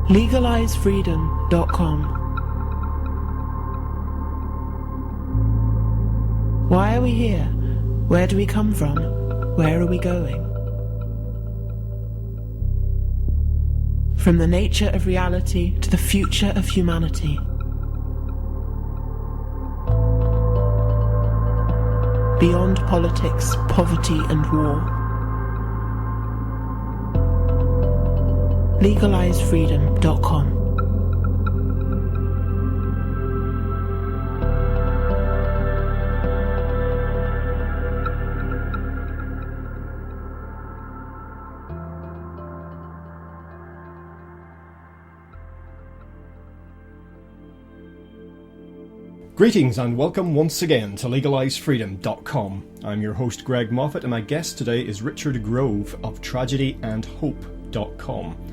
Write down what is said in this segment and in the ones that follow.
LegalizeFreedom.com. Why are we here? Where do we come from? Where are we going? From the nature of reality to the future of humanity. Beyond politics, poverty and war. LegalizeFreedom.com. Greetings and welcome once again to LegalizeFreedom.com. I'm your host Greg Moffat and my guest today is Richard Grove of TragedyAndHope.com.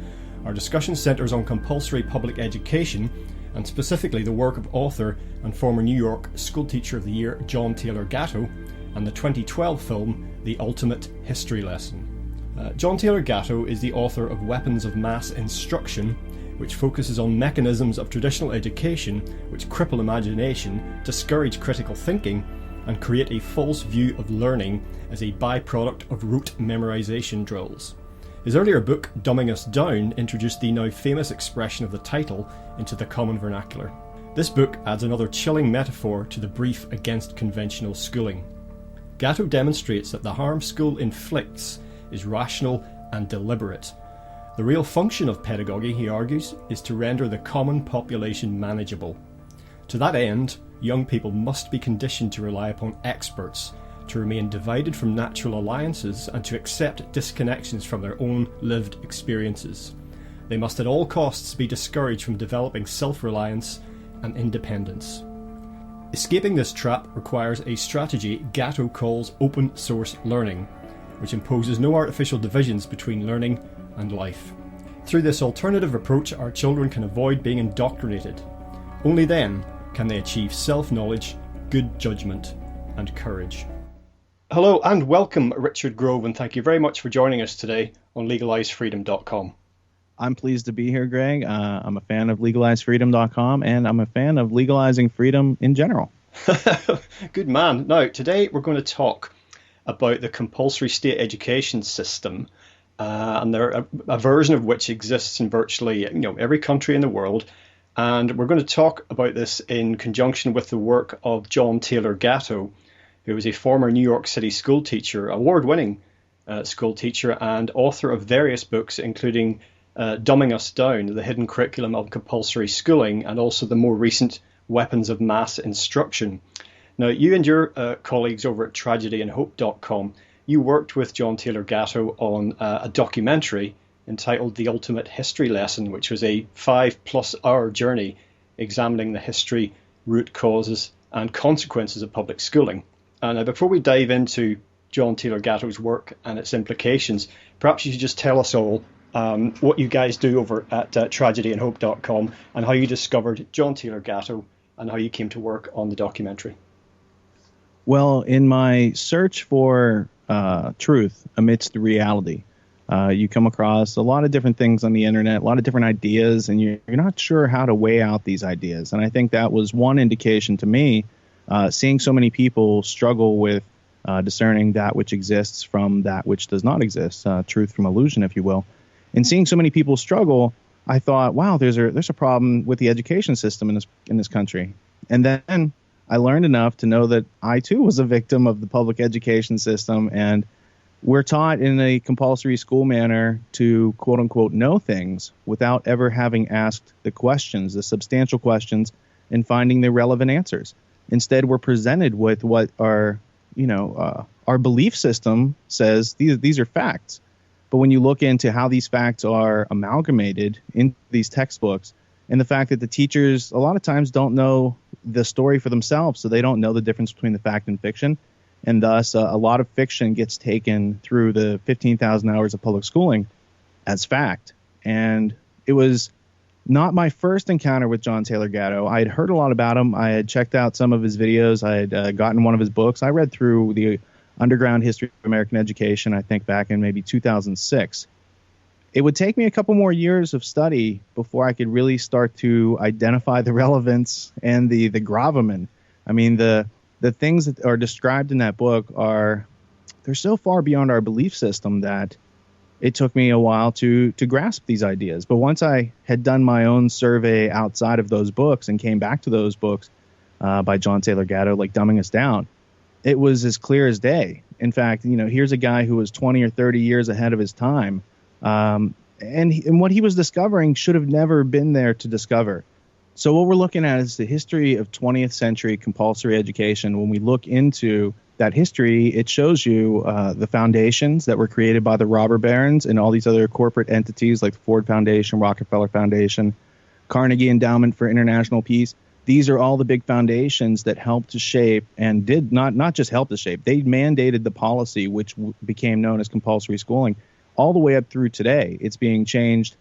Our discussion centres on compulsory public education and specifically the work of author and former New York Schoolteacher of the Year John Taylor Gatto and the 2012 film The Ultimate History Lesson. John Taylor Gatto is the author of Weapons of Mass Instruction, which focuses on mechanisms of traditional education which cripple imagination, discourage critical thinking, and create a false view of learning as a byproduct of rote-memorisation drills. His earlier book, Dumbing Us Down, introduced the now famous expression of the title into the common vernacular. This book adds another chilling metaphor to the brief against conventional schooling. Gatto demonstrates that the harm school inflicts is rational and deliberate. The real function of pedagogy, he argues, is to render the common population manageable. To that end, young people must be conditioned to rely upon experts, to remain divided from natural alliances, and to accept disconnections from their own lived experiences. They must at all costs be discouraged from developing self-reliance and independence. Escaping this trap requires a strategy Gatto calls open source learning, which imposes no artificial divisions between learning and life. Through this alternative approach, our children can avoid being indoctrinated. Only then can they achieve self-knowledge, good judgement, and courage. Hello and welcome, Richard Grove, and thank you very much for joining us today on LegalizeFreedom.com. I'm pleased to be here, Greg. I'm a fan of LegalizeFreedom.com, and I'm a fan of legalizing freedom in general. Good man. Now, today we're going to talk about the compulsory state education system, and there a version of which exists in virtually every country in the world. And we're going to talk about this in conjunction with the work of John Taylor Gatto, who was a former New York City school teacher, award-winning school teacher, and author of various books, including Dumbing Us Down, The Hidden Curriculum of Compulsory Schooling, and also the more recent Weapons of Mass Instruction. Now, you and your colleagues over at TragedyAndHope.com, you worked with John Taylor Gatto on a documentary entitled The Ultimate History Lesson, which was a 5+ hour journey examining the history, root causes, and consequences of public schooling. And before we dive into John Taylor Gatto's work and its implications, perhaps you should just tell us all what you guys do over at TragedyAndHope.com and how you discovered John Taylor Gatto and how you came to work on the documentary. Well, in my search for truth amidst reality, you come across a lot of different things on the internet, a lot of different ideas, and you're not sure how to weigh out these ideas. And I think that was one indication to me, seeing so many people struggle with discerning that which exists from that which does not exist, truth from illusion, if you will. And seeing so many people struggle, I thought, wow, there's a problem with the education system in this country. And then I learned enough to know that I too was a victim of the public education system, and we're taught in a compulsory school manner to quote unquote know things without ever having asked the questions, the substantial questions, and finding the relevant answers. Instead, we're presented with what our belief system says these are facts. But when you look into how these facts are amalgamated in these textbooks, and the fact that the teachers a lot of times don't know the story for themselves, so they don't know the difference between the fact and fiction, and thus a lot of fiction gets taken through the 15,000 hours of public schooling as fact. And it was not my first encounter with John Taylor Gatto. I had heard a lot about him. I had checked out some of his videos. I had gotten one of his books. I read through the Underground History of American Education, I think back in maybe 2006. it would take me a couple more years of study before I could really start to identify the relevance and the gravamen. I mean, the things that are described in that book they're so far beyond our belief system that it took me a while to grasp these ideas. But once I had done my own survey outside of those books and came back to those books by John Taylor Gatto, like Dumbing Us Down, it was as clear as day. In fact, here's a guy who was 20 or 30 years ahead of his time. And what he was discovering should have never been there to discover. So what we're looking at is the history of 20th century compulsory education. When we look into that history, it shows you the foundations that were created by the robber barons and all these other corporate entities like the Ford Foundation, Rockefeller Foundation, Carnegie Endowment for International Peace. These are all the big foundations that helped to shape and did not just help to shape. They mandated the policy which became known as compulsory schooling all the way up through today. It's being changed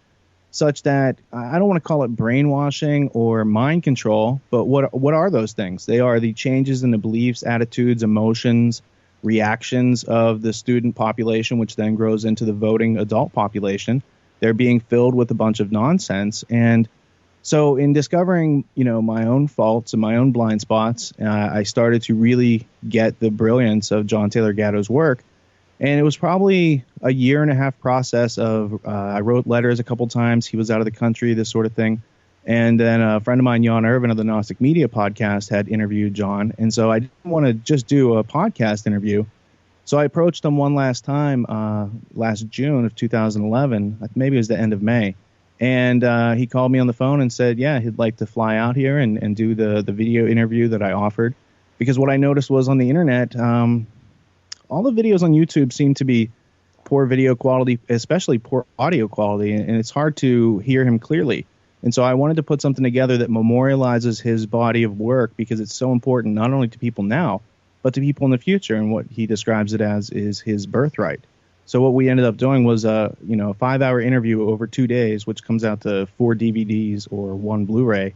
such that I don't want to call it brainwashing or mind control, but what are those things? They are the changes in the beliefs, attitudes, emotions, reactions of the student population, which then grows into the voting adult population. They're being filled with a bunch of nonsense. And so in discovering, my own faults and my own blind spots, I started to really get the brilliance of John Taylor Gatto's work. And it was probably a 1.5 year process of I wrote letters a couple times. He was out of the country, this sort of thing. And then a friend of mine, Jan Irvin of the Gnostic Media podcast, had interviewed John. And so I didn't want to just do a podcast interview. So I approached him one last time last June of 2011. Maybe it was the end of May. And he called me on the phone and said, yeah, he'd like to fly out here and do the video interview that I offered. Because what I noticed was on the internet, all the videos on YouTube seem to be poor video quality, especially poor audio quality, and it's hard to hear him clearly. And so I wanted to put something together that memorializes his body of work because it's so important not only to people now, but to people in the future. And what he describes it as is his birthright. So what we ended up doing was a 5-hour interview over 2 days, which comes out to 4 DVDs or 1 Blu-ray.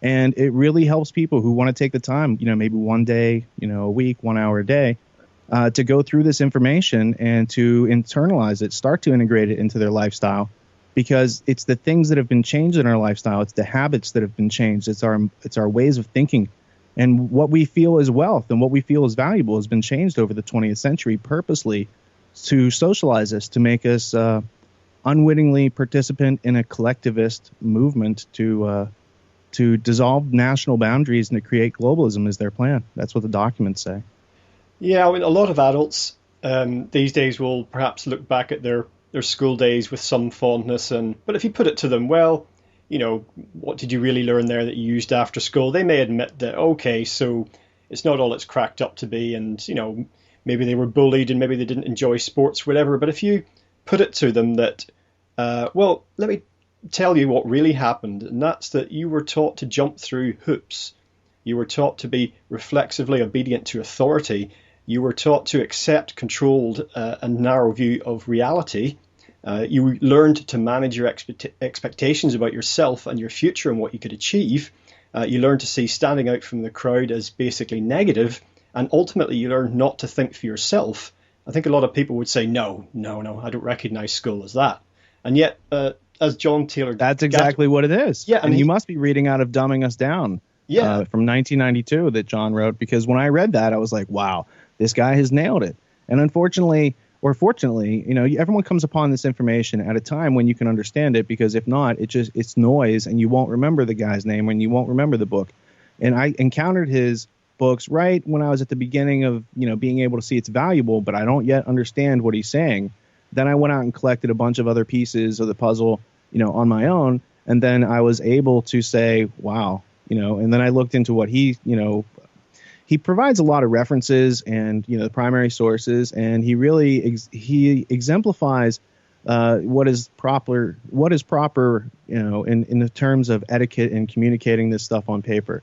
And it really helps people who want to take the time, maybe one day, a week, 1 hour a day, to go through this information and to internalize it, start to integrate it into their lifestyle, because it's the things that have been changed in our lifestyle. It's the habits that have been changed. It's our ways of thinking. And what we feel is wealth and what we feel is valuable has been changed over the 20th century purposely to socialize us, to make us unwittingly participant in a collectivist movement to dissolve national boundaries and to create globalism is their plan. That's what the documents say. Yeah, I mean, a lot of adults these days will perhaps look back at their school days with some fondness, but if you put it to them, well, what did you really learn there that you used after school? They may admit that, okay, so it's not all it's cracked up to be, and maybe they were bullied and maybe they didn't enjoy sports, whatever. But if you put it to them that, well, let me tell you what really happened, and that's that you were taught to jump through hoops. You were taught to be reflexively obedient to authority. You were taught to accept controlled and narrow view of reality. You learned to manage your expectations about yourself and your future and what you could achieve. You learned to see standing out from the crowd as basically negative. And ultimately, you learned not to think for yourself. I think a lot of people would say, no, I don't recognize school as that. And yet, as John Taylor... That's exactly what it is. Yeah, and you must be reading out of Dumbing Us Down from 1992 that John wrote, because when I read that, I was like, wow, this guy has nailed it. And unfortunately, or fortunately, everyone comes upon this information at a time when you can understand it, because if not, it's noise and you won't remember the guy's name and you won't remember the book. And I encountered his books right when I was at the beginning of, being able to see it's valuable, but I don't yet understand what he's saying. Then I went out and collected a bunch of other pieces of the puzzle, on my own. And then I was able to say, wow, and then I looked into what he provides a lot of references and, the primary sources, and he really he exemplifies what is proper, in the terms of etiquette and communicating this stuff on paper.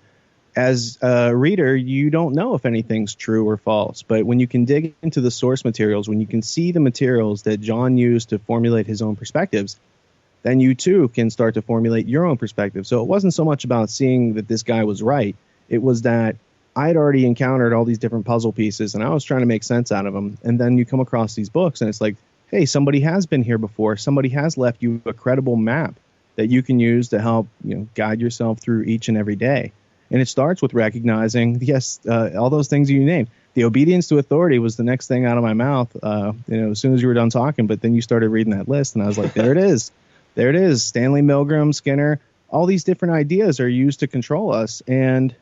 As a reader, you don't know if anything's true or false, but when you can dig into the source materials, when you can see the materials that John used to formulate his own perspectives, then you too can start to formulate your own perspective. So it wasn't so much about seeing that this guy was right. It was that I'd already encountered all these different puzzle pieces and I was trying to make sense out of them. And then you come across these books and it's like, hey, somebody has been here before. Somebody has left you a credible map that you can use to help, guide yourself through each and every day. And it starts with recognizing, yes, all those things you named. The obedience to authority was the next thing out of my mouth, as soon as you were done talking. But then you started reading that list, and I was like, there it is. There it is. Stanley Milgram, Skinner, all these different ideas are used to control us. And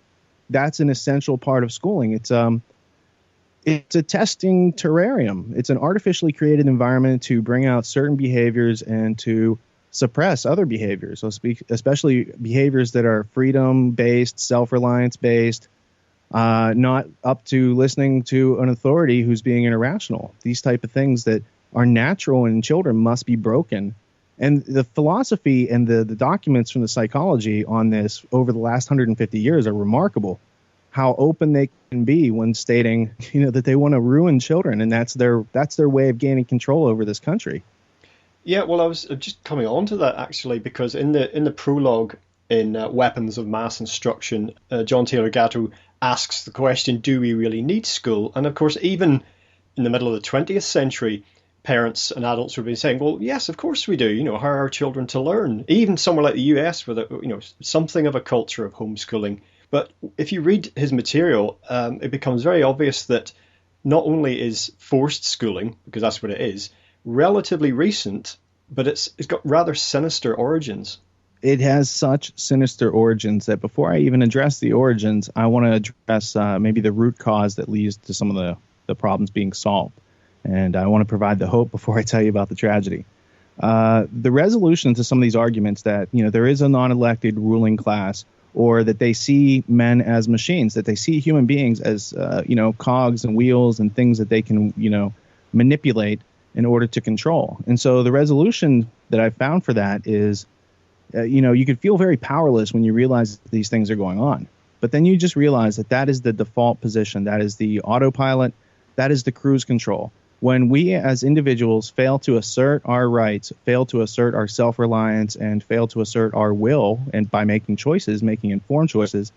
that's an essential part of schooling. It's a testing terrarium. It's an artificially created environment to bring out certain behaviors and to suppress other behaviors, especially behaviors that are freedom-based, self-reliance-based, not up to listening to an authority who's being irrational. These type of things that are natural in children must be broken. And the philosophy and the documents from the psychology on this over the last 150 years are remarkable. How open they can be when stating, that they want to ruin children, and that's their way of gaining control over this country. Yeah, well, I was just coming on to that actually, because in the prologue in Weapons of Mass Instruction, John Taylor Gatto asks the question, do we really need school? And of course, even in the middle of the 20th century, parents and adults would be saying, well, yes, of course we do. How are our children to learn? Even somewhere like the US with something of a culture of homeschooling. But if you read his material, it becomes very obvious that not only is forced schooling, because that's what it is, relatively recent, but it's got rather sinister origins. It has such sinister origins that before I even address the origins, I want to address maybe the root cause that leads to some of the problems being solved. And I want to provide the hope before I tell you about the tragedy. The resolution to some of these arguments that, there is a non-elected ruling class, or that they see men as machines, that they see human beings as, cogs and wheels and things that they can, manipulate in order to control. And so the resolution that I found for that is, you could feel very powerless when you realize that these things are going on. But then you just realize that is the default position. That is the autopilot. That is the cruise control. When we as individuals fail to assert our rights, fail to assert our self-reliance, and fail to assert our will, and by making choices, making informed choices,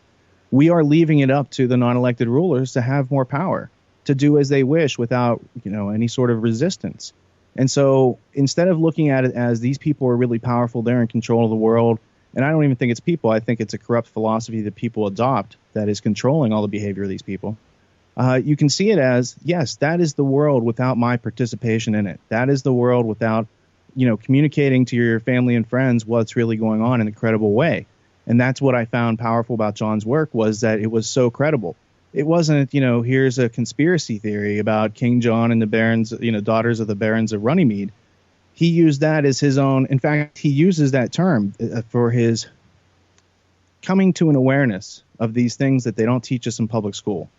we are leaving it up to the non-elected rulers to have more power, to do as they wish without, any sort of resistance. And so instead of looking at it as these people are really powerful, they're in control of the world, and I don't even think it's people, I think it's a corrupt philosophy that people adopt that is controlling all the behavior of these people. You can see it as, yes, that is the world without my participation in it. That is the world without, communicating to your family and friends what's really going on in a credible way. And that's what I found powerful about John's work, was that it was so credible. It wasn't, here's a conspiracy theory about King John and the barons, daughters of the barons of Runnymede. He used that as his own. In fact, he uses that term for his coming to an awareness of these things that they don't teach us in public school.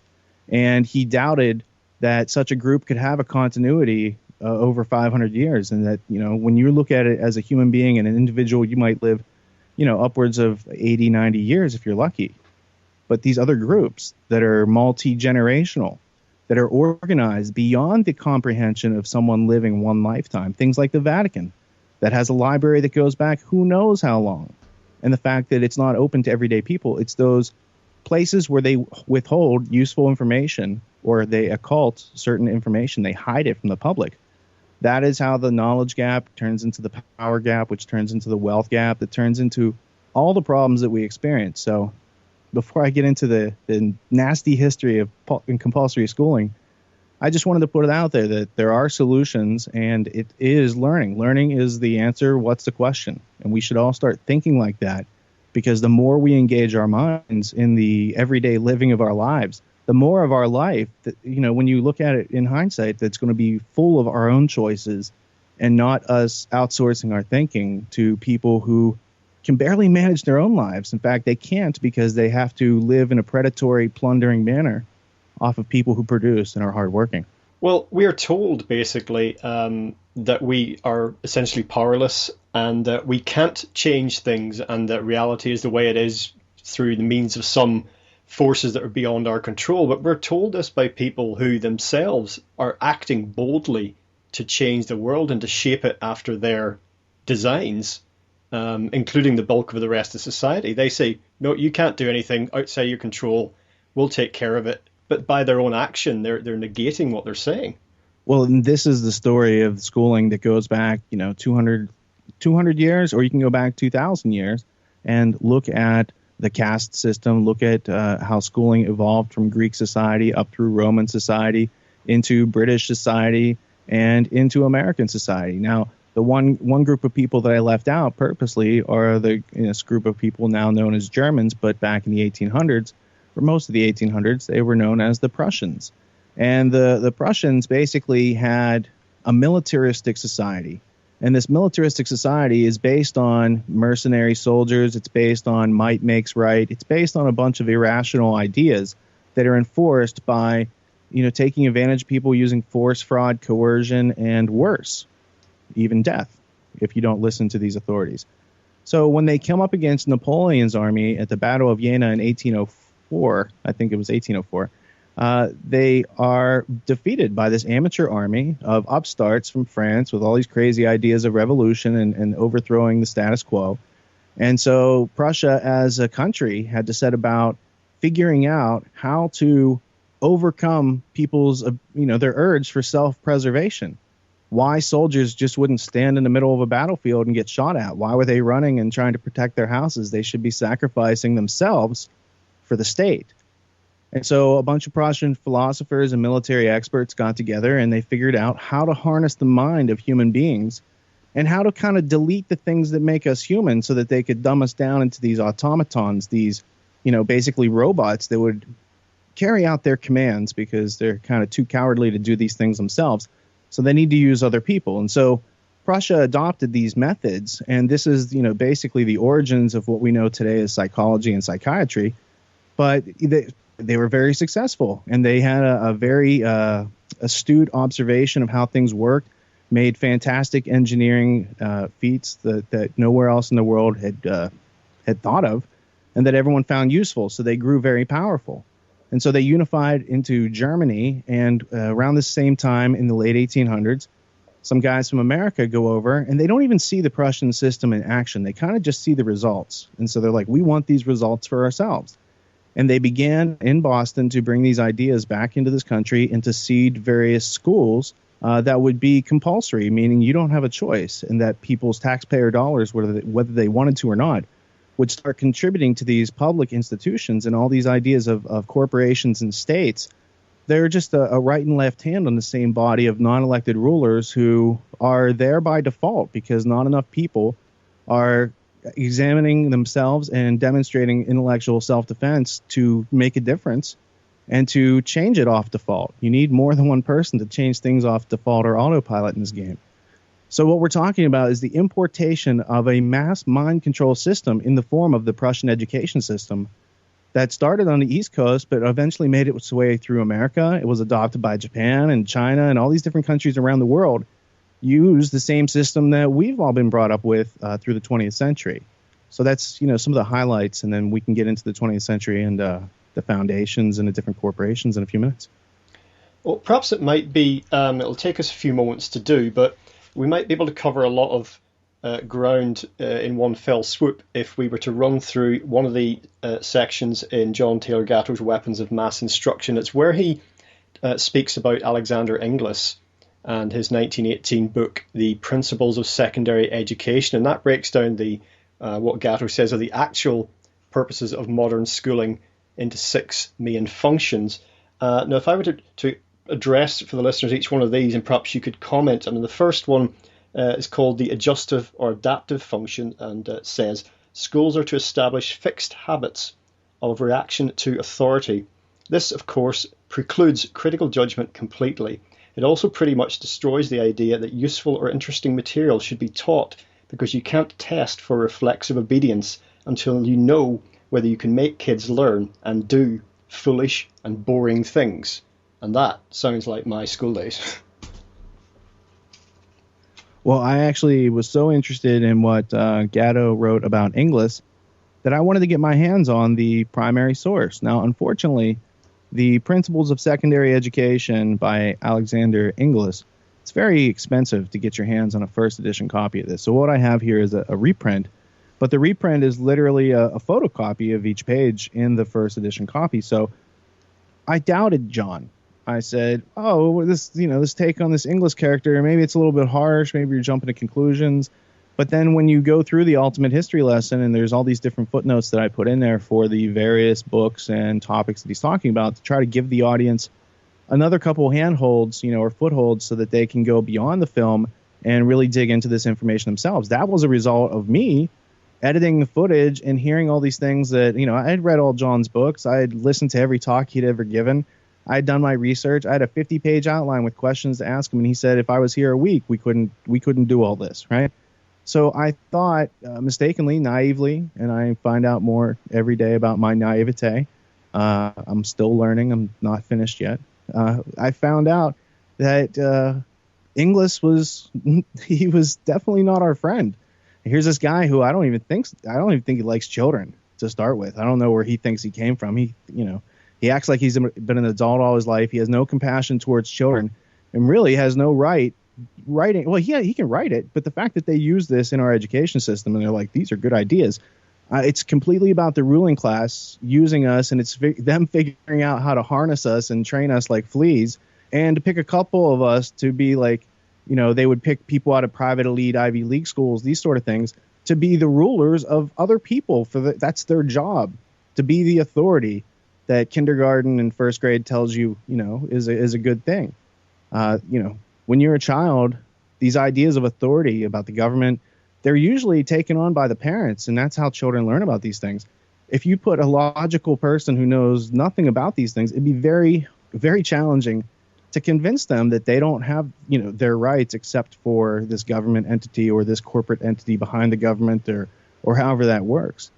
And he doubted that such a group could have a continuity over 500 years. And that, when you look at it as a human being and an individual, you might live, upwards of 80, 90 years if you're lucky. But these other groups that are multi-generational, that are organized beyond the comprehension of someone living one lifetime, things like the Vatican, that has a library that goes back who knows how long. And the fact that it's not open to everyday people, it's those places where they withhold useful information, or they occult certain information, they hide it from the public. That is how the knowledge gap turns into the power gap, which turns into the wealth gap, that turns into all the problems that we experience. So before I get into the nasty history of compulsory schooling, I just wanted to put it out there that there are solutions, and it is learning. Learning is the answer. What's the question? And we should all start thinking like that, because the more we engage our minds in the everyday living of our lives, the more of our life, that, when you look at it in hindsight, that's going to be full of our own choices and not us outsourcing our thinking to people who can barely manage their own lives. In fact, they can't, because they have to live in a predatory, plundering manner off of people who produce and are hardworking. Well, we are told basically that we are essentially powerless, and that we can't change things, and that reality is the way it is through the means of some forces that are beyond our control. But we're told this by people who themselves are acting boldly to change the world and to shape it after their designs, including the bulk of the rest of society. They say, no, you can't do anything outside your control. We'll take care of it. But by their own action, they're negating what they're saying. Well, and this is the story of schooling that goes back, 200 years, or you can go back 2,000 years and look at the caste system, look at how schooling evolved from Greek society up through Roman society into British society and into American society. Now, the one group of people that I left out purposely are this group of people now known as Germans, but back in the 1800s, for most of the 1800s, they were known as the Prussians. And the Prussians basically had a militaristic society. And this militaristic society is based on mercenary soldiers. It's based on might makes right. It's based on a bunch of irrational ideas that are enforced by, taking advantage of people using force, fraud, coercion, and worse, even death, if you don't listen to these authorities. So when they come up against Napoleon's army at the Battle of Jena in 1804, I think it was 1804, they are defeated by this amateur army of upstarts from France with all these crazy ideas of revolution and overthrowing the status quo. And so Prussia as a country had to set about figuring out how to overcome people's, their urge for self-preservation. Why soldiers just wouldn't stand in the middle of a battlefield and get shot at? Why were they running and trying to protect their houses? They should be sacrificing themselves for the state. And so a bunch of Prussian philosophers and military experts got together and they figured out how to harness the mind of human beings and how to kind of delete the things that make us human so that they could dumb us down into these automatons, these, basically robots that would carry out their commands because they're kind of too cowardly to do these things themselves. So they need to use other people. And so Prussia adopted these methods. And this is, basically the origins of what we know today as psychology and psychiatry. But they were very successful, and they had a very astute observation of how things worked, made fantastic engineering feats that nowhere else in the world had thought of, and that everyone found useful. So they grew very powerful. And so they unified into Germany, and around the same time in the late 1800s, some guys from America go over, and they don't even see the Prussian system in action. They kind of just see the results. And so they're like, we want these results for ourselves. And they began in Boston to bring these ideas back into this country and to seed various schools that would be compulsory, meaning you don't have a choice, and that people's taxpayer dollars, whether they wanted to or not, would start contributing to these public institutions. And all these ideas of corporations and states, they're just a right and left hand on the same body of non-elected rulers who are there by default because not enough people are examining themselves and demonstrating intellectual self-defense to make a difference and to change it off default. You need more than one person to change things off default or autopilot in this game. So what we're talking about is the importation of a mass mind control system in the form of the Prussian education system that started on the East Coast but eventually made its way through America. It was adopted by Japan and China and all these different countries around the world use the same system that we've all been brought up with through the 20th century. So that's, some of the highlights, and then we can get into the 20th century and the foundations and the different corporations in a few minutes. Well, perhaps it might be, it'll take us a few moments to do, but we might be able to cover a lot of ground in one fell swoop if we were to run through one of the sections in John Taylor Gatto's Weapons of Mass Instruction. It's where he speaks about Alexander Inglis and his 1918 book, The Principles of Secondary Education. And that breaks down what Gatto says are the actual purposes of modern schooling into 6 main functions. Now, if I were to address for the listeners each one of these, and perhaps you could comment. I mean, the first one is called the adjustive or adaptive function, and it says, schools are to establish fixed habits of reaction to authority. This, of course, precludes critical judgment completely. It also pretty much destroys the idea that useful or interesting material should be taught, because you can't test for reflexive obedience until you know whether you can make kids learn and do foolish and boring things. And that sounds like my school days. Well, I actually was so interested in what Gatto wrote about Inglis that I wanted to get my hands on the primary source. Now, unfortunately, the Principles of Secondary Education by Alexander Inglis, it's very expensive to get your hands on a first edition copy of this. So what I have here is a reprint, but the reprint is literally a photocopy of each page in the first edition copy. So I doubted John. I said, oh, this take on this English character, maybe it's a little bit harsh, maybe you're jumping to conclusions. But then when you go through the ultimate history lesson, and there's all these different footnotes that I put in there for the various books and topics that he's talking about to try to give the audience another couple handholds, or footholds, so that they can go beyond the film and really dig into this information themselves. That was a result of me editing the footage and hearing all these things that, I had read all John's books. I had listened to every talk he'd ever given. I had done my research. I had a 50-page outline with questions to ask him, and he said if I was here a week, we couldn't do all this, right? So I thought, mistakenly, naively, and I find out more every day about my naivete. I'm still learning. I'm not finished yet. I found out that Inglis was definitely not our friend. Here's this guy who I don't even think he likes children to start with. I don't know where he thinks he came from. He acts like he's been an adult all his life. He has no compassion towards children, and really has no right writing. Well, yeah, he can write it, but the fact that they use this in our education system and they're like, these are good ideas. It's completely about the ruling class using us, and it's them figuring out how to harness us and train us like fleas, and to pick a couple of us to be like, they would pick people out of private elite Ivy League schools, these sort of things, to be the rulers of other people. That's their job, to be the authority that kindergarten and first grade tells you, is a good thing. When you're a child, these ideas of authority about the government, they're usually taken on by the parents, and that's how children learn about these things. If you put a logical person who knows nothing about these things, it'd be very, very challenging to convince them that they don't have, their rights except for this government entity or this corporate entity behind the government, or however that works.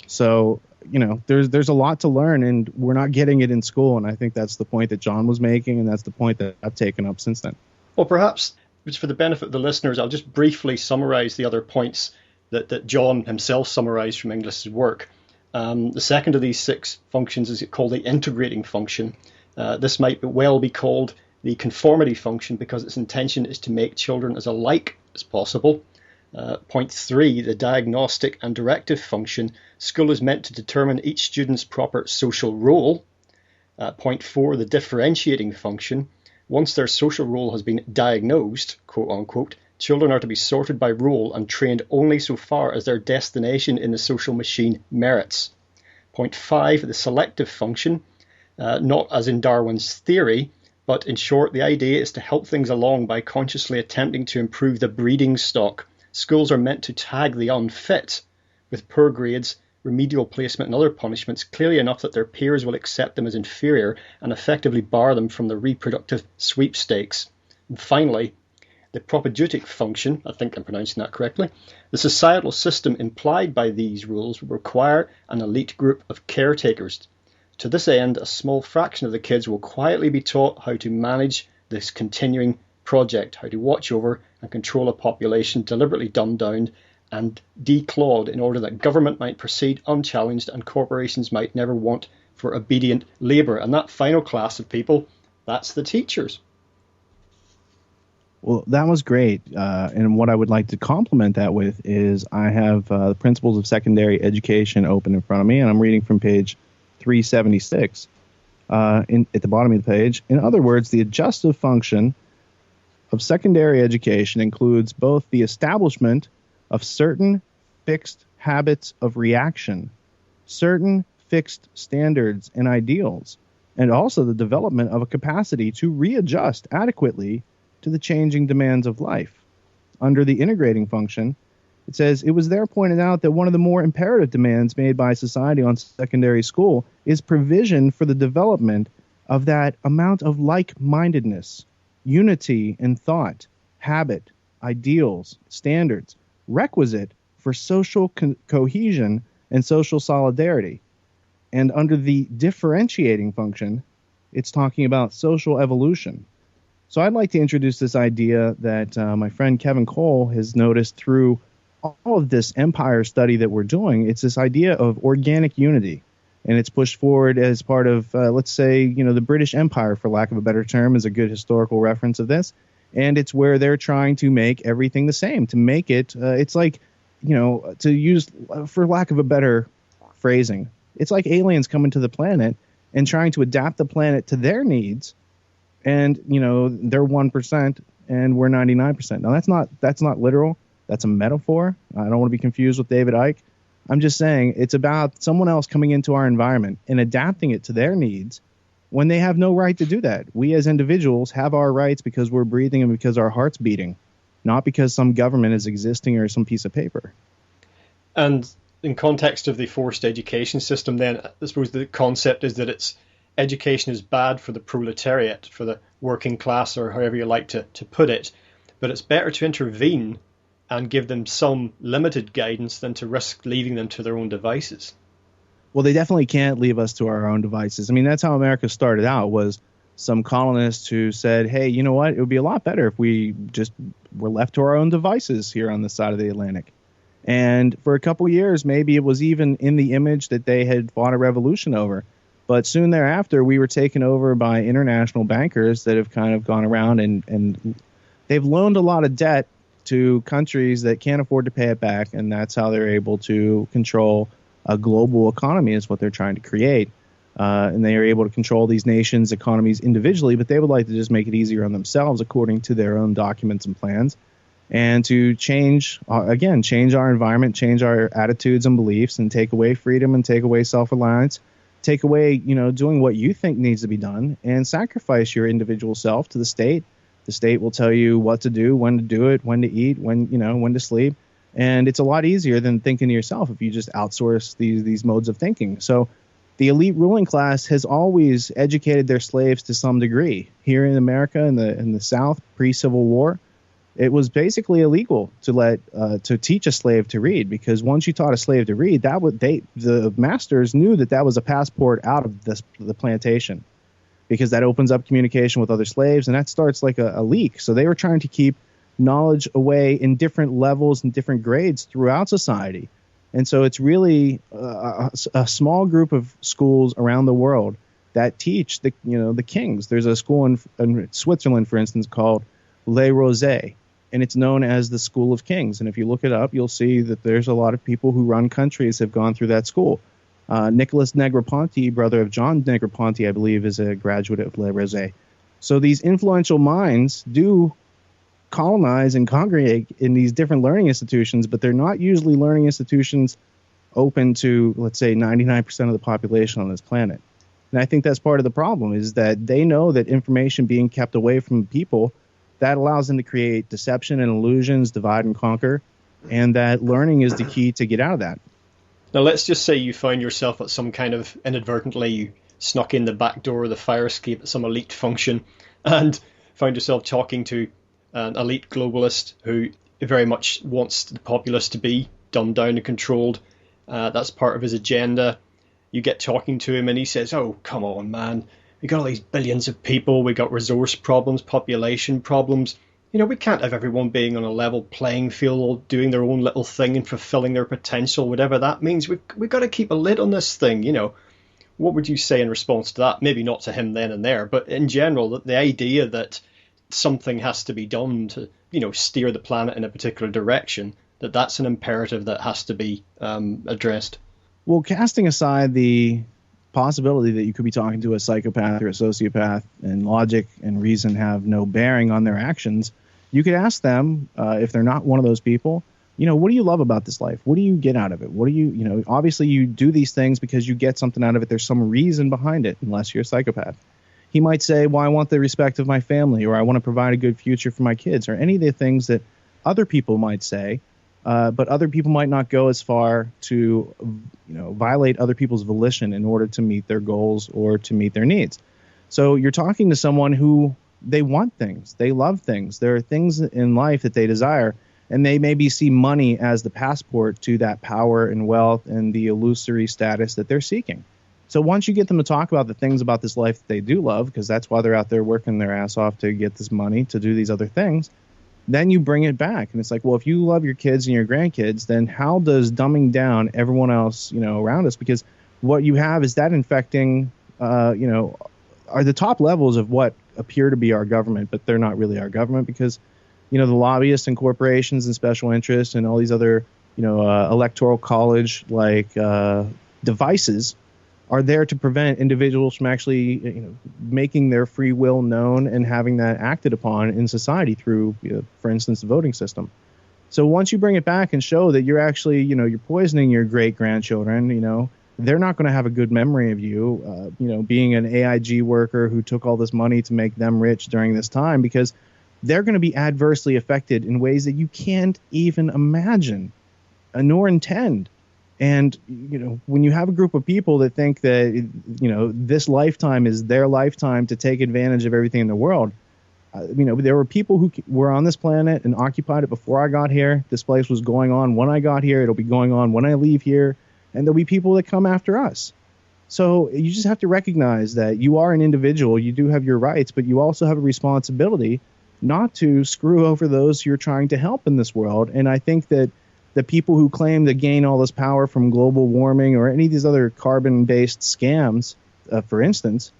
So, there's a lot to learn, and we're not getting it in school. And I think that's the point that John was making, and that's the point that I've taken up since then. Well, perhaps just for the benefit of the listeners, I'll just briefly summarize the other points that John himself summarized from Inglis's work. The second of these 6 functions is called the integrating function. This might well be called the conformity function because its intention is to make children as alike as possible. Point 3, the diagnostic and directive function. School is meant to determine each student's proper social role. Point 4, the differentiating function. Once their social role has been diagnosed, quote unquote, children are to be sorted by role and trained only so far as their destination in the social machine merits. Point 5, the selective function. Not as in Darwin's theory, but in short, the idea is to help things along by consciously attempting to improve the breeding stock. Schools are meant to tag the unfit with poor grades, remedial placement and other punishments clearly enough that their peers will accept them as inferior and effectively bar them from the reproductive sweepstakes. And finally, the propedeutic function, I think I'm pronouncing that correctly, the societal system implied by these rules will require an elite group of caretakers. To this end, a small fraction of the kids will quietly be taught how to manage this continuing project, how to watch over and control a population deliberately dumbed down and declawed in order that government might proceed unchallenged and corporations might never want for obedient labour. And that final class of people, that's the teachers. Well, that was great. And what I would like to complement that with is I have the Principles of Secondary Education open in front of me, and I'm reading from page 376 at the bottom of the page. In other words, the adjustive function of secondary education includes both the establishment of certain fixed habits of reaction, certain fixed standards and ideals, and also the development of a capacity to readjust adequately to the changing demands of life. Under the integrating function, it says, it was there pointed out that one of the more imperative demands made by society on secondary school is provision for the development of that amount of like-mindedness, unity in thought, habit, ideals, standards, requisite for social cohesion and social solidarity. And under the differentiating function, it's talking about social evolution. So I'd like to introduce this idea that my friend Kevin Cole has noticed through all of this empire study that we're doing. It's this idea of organic unity, and it's pushed forward as part of, let's say, the British Empire, for lack of a better term, is a good historical reference of this. And it's where they're trying to make everything the same, to make it, it's like, to use, for lack of a better phrasing, it's like aliens coming to the planet and trying to adapt the planet to their needs and they're 1% and we're 99%. Now that's not literal. That's a metaphor. I don't want to be confused with David Icke. I'm just saying it's about someone else coming into our environment and adapting it to their needs when they have no right to do that. We as individuals have our rights because we're breathing and because our heart's beating, not because some government is existing or some piece of paper. And in context of the forced education system, then I suppose the concept is that education is bad for the proletariat, for the working class, or however you like to put it, but it's better to intervene and give them some limited guidance than to risk leaving them to their own devices. Well, they definitely can't leave us to our own devices. I mean, that's how America started out, was some colonists who said, hey, you know what? It would be a lot better if we just were left to our own devices here on this side of the Atlantic. And for a couple years, maybe it was even in the image that they had fought a revolution over. But soon thereafter, we were taken over by international bankers that have kind of gone around and they've loaned a lot of debt to countries that can't afford to pay it back, and that's how they're able to control a global economy is what they're trying to create. And they are able to control these nations' economies individually, but they would like to just make it easier on themselves according to their own documents and plans, and to change our environment, change our attitudes and beliefs, and take away freedom and take away self-reliance, take away, doing what you think needs to be done, and sacrifice your individual self to the state. The state will tell you what to do, when to do it, when to eat, when to sleep. And it's a lot easier than thinking to yourself if you just outsource these modes of thinking. So the elite ruling class has always educated their slaves to some degree. Here in America, in the South, pre-Civil War, it was basically illegal to teach a slave to read, because once you taught a slave to read, the masters knew that was a passport out of the plantation, because that opens up communication with other slaves, and that starts like a leak. So they were trying to keep knowledge away in different levels and different grades throughout society. And so it's really a small group of schools around the world that teach the kings. There's a school in Switzerland, for instance, called Les Rosés, and it's known as the School of Kings. And if you look it up, you'll see that there's a lot of people who run countries have gone through that school. Nicholas Negroponte, brother of John Negroponte, I believe, is a graduate of Les Rosés. So these influential minds do colonize and congregate in these different learning institutions, but they're not usually learning institutions open to, let's say, 99% of the population on this planet. And I think that's part of the problem, is that they know that information being kept away from people, that allows them to create deception and illusions, divide and conquer, and that learning is the key to get out of that. Now, let's just say you found yourself at some kind of, inadvertently, you snuck in the back door of the fire escape at some elite function and found yourself talking to an elite globalist who very much wants the populace to be dumbed down and controlled. That's part of his agenda. You get talking to him and he says, oh, come on, man. We got all these billions of people. We got resource problems, population problems. We can't have everyone being on a level playing field, all doing their own little thing and fulfilling their potential, whatever that means. We've got to keep a lid on this thing, What would you say in response to that? Maybe not to him then and there, but in general, the idea that something has to be done to, steer the planet in a particular direction, that's an imperative that has to be addressed. Well, casting aside the possibility that you could be talking to a psychopath or a sociopath, and logic and reason have no bearing on their actions, you could ask them, if they're not one of those people, what do you love about this life? What do you get out of it? What do you, obviously you do these things because you get something out of it. There's some reason behind it, unless you're a psychopath. He might say, well, I want the respect of my family, or I want to provide a good future for my kids, or any of the things that other people might say, but other people might not go as far to, violate other people's volition in order to meet their goals or to meet their needs. So you're talking to someone who, they want things, they love things. There are things in life that they desire, and they maybe see money as the passport to that power and wealth and the illusory status that they're seeking. So once you get them to talk about the things about this life that they do love, because that's why they're out there working their ass off to get this money, to do these other things, then you bring it back. And it's like, well, if you love your kids and your grandkids, then how does dumbing down everyone else, around us? Because what you have is that infecting, are the top levels of what appear to be our government, but they're not really our government, because, the lobbyists and corporations and special interests and all these other, electoral college like devices are there to prevent individuals from actually making their free will known and having that acted upon in society through, for instance, the voting system. So once you bring it back and show that you're actually, you're poisoning your great-grandchildren, they're not going to have a good memory of you, being an AIG worker who took all this money to make them rich during this time, because they're going to be adversely affected in ways that you can't even imagine nor intend. And, when you have a group of people that think that, this lifetime is their lifetime to take advantage of everything in the world, there were people who were on this planet and occupied it before I got here. This place was going on when I got here. It'll be going on when I leave here. And there'll be people that come after us. So you just have to recognize that you are an individual. You do have your rights, but you also have a responsibility not to screw over those you're trying to help in this world. And I think that the people who claim to gain all this power from global warming or any of these other carbon-based scams, for instance,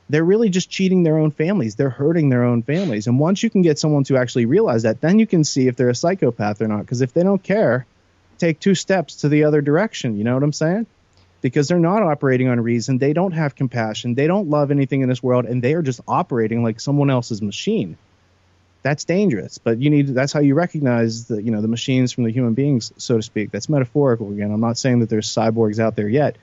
they're really just cheating their own families. They're hurting their own families. And once you can get someone to actually realize that, then you can see if they're a psychopath or not. Because if they don't care, take 2 steps to the other direction. You know what I'm saying? Because they're not operating on reason. They don't have compassion. They don't love anything in this world. And they are just operating like someone else's machine. That's dangerous. But that's how you recognize the machines from the human beings, so to speak. That's metaphorical again. I'm not saying that there's cyborgs out there yet.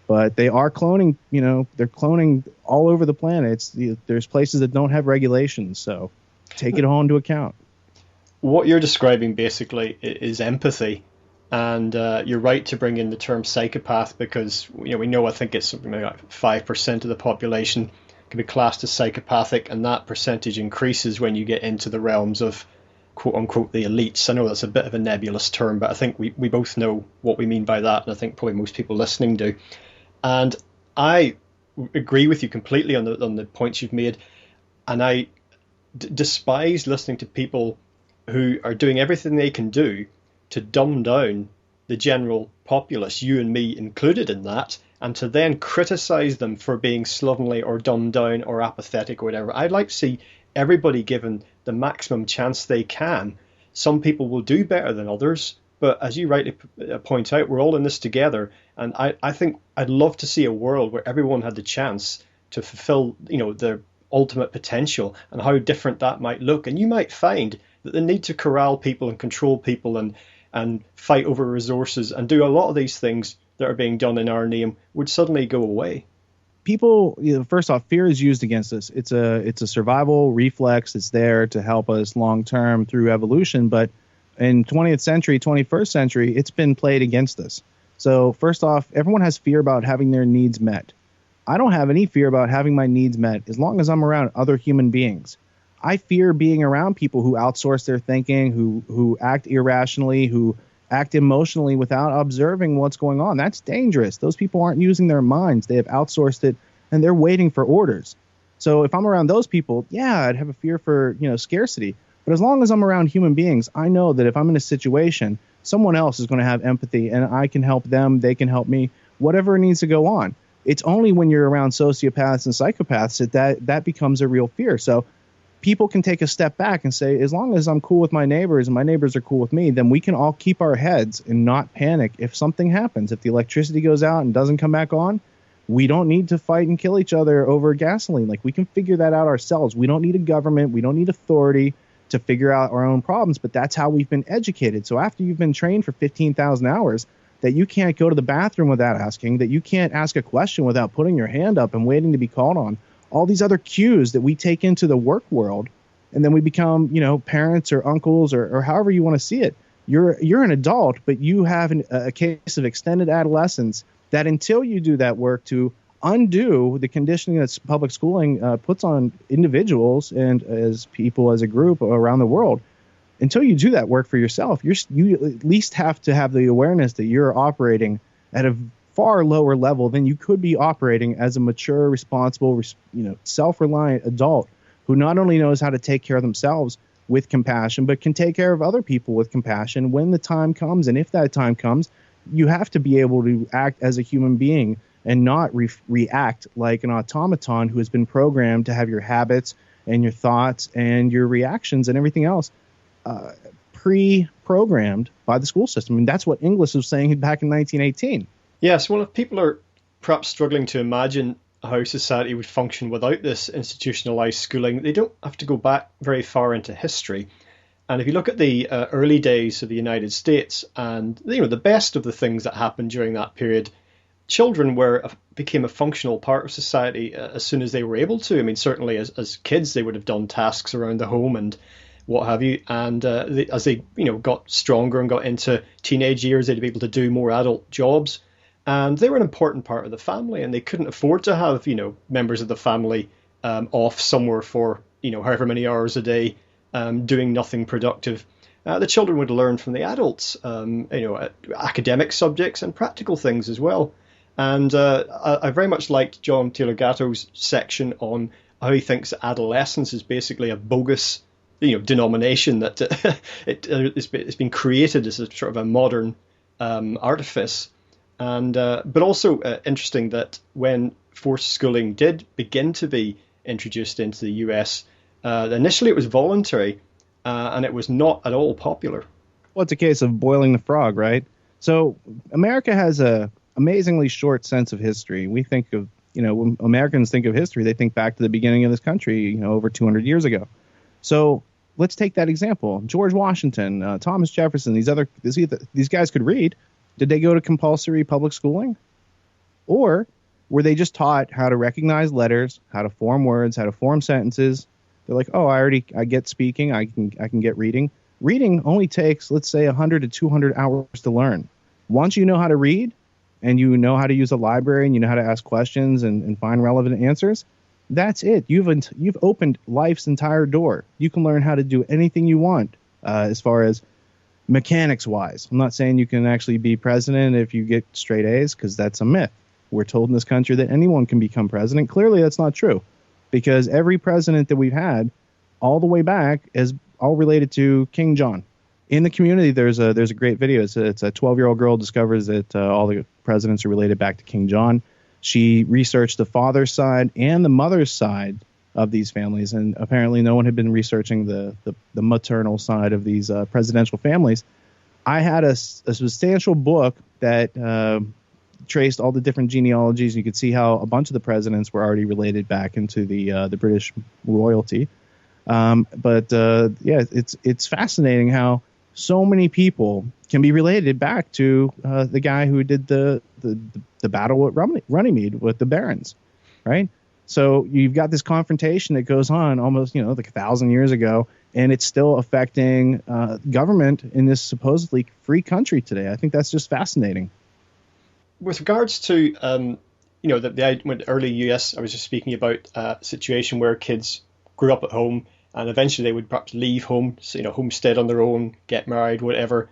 But they are cloning, they're cloning all over the planet. There's places that don't have regulations, so take it all into account. What you're describing basically is empathy. And you're right to bring in the term psychopath because, we know, I think it's something like 5% of the population can be classed as psychopathic, and that percentage increases when you get into the realms of, quote unquote, the elites. I know that's a bit of a nebulous term, but I think we both know what we mean by that, and I think probably most people listening do. And I agree with you completely on the points you've made. And I despise listening to people who are doing everything they can do to dumb down the general populace, you and me included in that, and to then criticize them for being slovenly or dumbed down or apathetic or whatever. I'd like to see everybody given the maximum chance they can. Some people will do better than others. But as you rightly point out, we're all in this together. And I think I'd love to see a world where everyone had the chance to fulfill, their ultimate potential and how different that might look. And you might find that the need to corral people and control people and fight over resources and do a lot of these things that are being done in our name would suddenly go away. People, first off, fear is used against us. It's a survival reflex. It's there to help us long term through evolution. But in 20th century, 21st century, it's been played against us. So first off, everyone has fear about having their needs met. I don't have any fear about having my needs met as long as I'm around other human beings. I fear being around people who outsource their thinking, who act irrationally, who act emotionally without observing what's going on. That's dangerous. Those people aren't using their minds. They have outsourced it, and they're waiting for orders. So if I'm around those people, yeah, I'd have a fear for, scarcity. But as long as I'm around human beings, I know that if I'm in a situation, someone else is going to have empathy, and I can help them, they can help me, whatever needs to go on. It's only when you're around sociopaths and psychopaths that becomes a real fear. So people can take a step back and say, as long as I'm cool with my neighbors and my neighbors are cool with me, then we can all keep our heads and not panic if something happens. If the electricity goes out and doesn't come back on, we don't need to fight and kill each other over gasoline. Like, we can figure that out ourselves. We don't need a government. We don't need authority to figure out our own problems, but that's how we've been educated. So after you've been trained for 15,000 hours, that you can't go to the bathroom without asking, that you can't ask a question without putting your hand up and waiting to be called on, all these other cues that we take into the work world, and then we become, parents or uncles or however you want to see it. You're an adult, but you have a case of extended adolescence that until you do that work to undo the conditioning that public schooling puts on individuals and as people as a group around the world, until you do that work for yourself, you at least have to have the awareness that you're operating at a far lower level than you could be operating as a mature, responsible, self-reliant adult who not only knows how to take care of themselves with compassion, but can take care of other people with compassion when the time comes. And if that time comes, you have to be able to act as a human being and not react like an automaton who has been programmed to have your habits and your thoughts and your reactions and everything else pre-programmed by the school system. And that's what Inglis was saying back in 1918. Yes, well, if people are perhaps struggling to imagine how society would function without this institutionalized schooling, they don't have to go back very far into history. And if you look at the early days of the United States, and the best of the things that happened during that period, children became a functional part of society as soon as they were able to. I mean, certainly as kids, they would have done tasks around the home and what have you. And as they got stronger and got into teenage years, they'd be able to do more adult jobs. And they were an important part of the family, and they couldn't afford to have members of the family off somewhere for however many hours a day doing nothing productive. The children would learn from the adults, academic subjects and practical things as well. And I very much liked John Taylor Gatto's section on how he thinks that adolescence is basically a bogus, denomination, that it's been created as a sort of a modern artifice. And but also interesting that when forced schooling did begin to be introduced into the US, initially it was voluntary, and it was not at all popular. Well, it's a case of boiling the frog, right? So America has a amazingly short sense of history. We think of, when Americans think of history, they think back to the beginning of this country, over 200 years ago. So let's take that example. George Washington, Thomas Jefferson, these guys could read. Did they go to compulsory public schooling? Or were they just taught how to recognize letters, how to form words, how to form sentences? They're like, oh, I get speaking, I can get reading. Reading only takes, let's say, 100 to 200 hours to learn. Once you know how to read, and you know how to use a library, and you know how to ask questions and find relevant answers, that's it. You've opened life's entire door. You can learn how to do anything you want as far as mechanics-wise. I'm not saying you can actually be president if you get straight A's, because that's a myth. We're told in this country that anyone can become president. Clearly, that's not true, because every president that we've had all the way back is all related to King John. In the community, there's a great video. It's a 12-year-old girl discovers that all the presidents are related back to King John. She researched the father's side and the mother's side of these families, and apparently no one had been researching the maternal side of these presidential families. I had a substantial book that traced all the different genealogies. You could see how a bunch of the presidents were already related back into the British royalty. It's fascinating how so many people can be related back to the guy who did the battle at Runnymede with the barons, right? So you've got this confrontation that goes on almost, like 1,000 years ago, and it's still affecting government in this supposedly free country today. I think that's just fascinating. With regards to, the early US, I was just speaking about a situation where kids grew up at home and eventually they would perhaps leave home, homestead on their own, get married, whatever.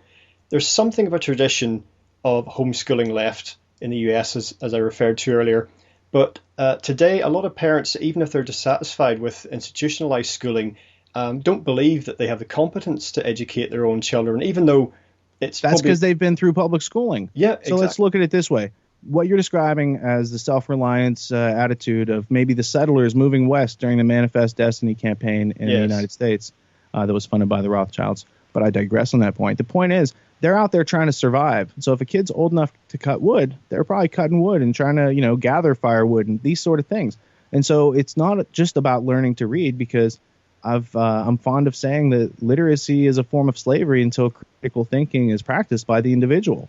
There's something of a tradition of homeschooling left in the US, as I referred to earlier. But today, a lot of parents, even if they're dissatisfied with institutionalized schooling, don't believe that they have the competence to educate their own children, even though that's because they've been through public schooling. Yeah, so exactly. Let's look at it this way. What you're describing as the self-reliance attitude of maybe the settlers moving west during the Manifest Destiny campaign in the United States that was funded by the Rothschilds. But I digress on that point. The point is, they're out there trying to survive. So if a kid's old enough to cut wood, they're probably cutting wood and trying to, gather firewood and these sort of things. And so it's not just about learning to read, because I'm fond of saying that literacy is a form of slavery until critical thinking is practiced by the individual.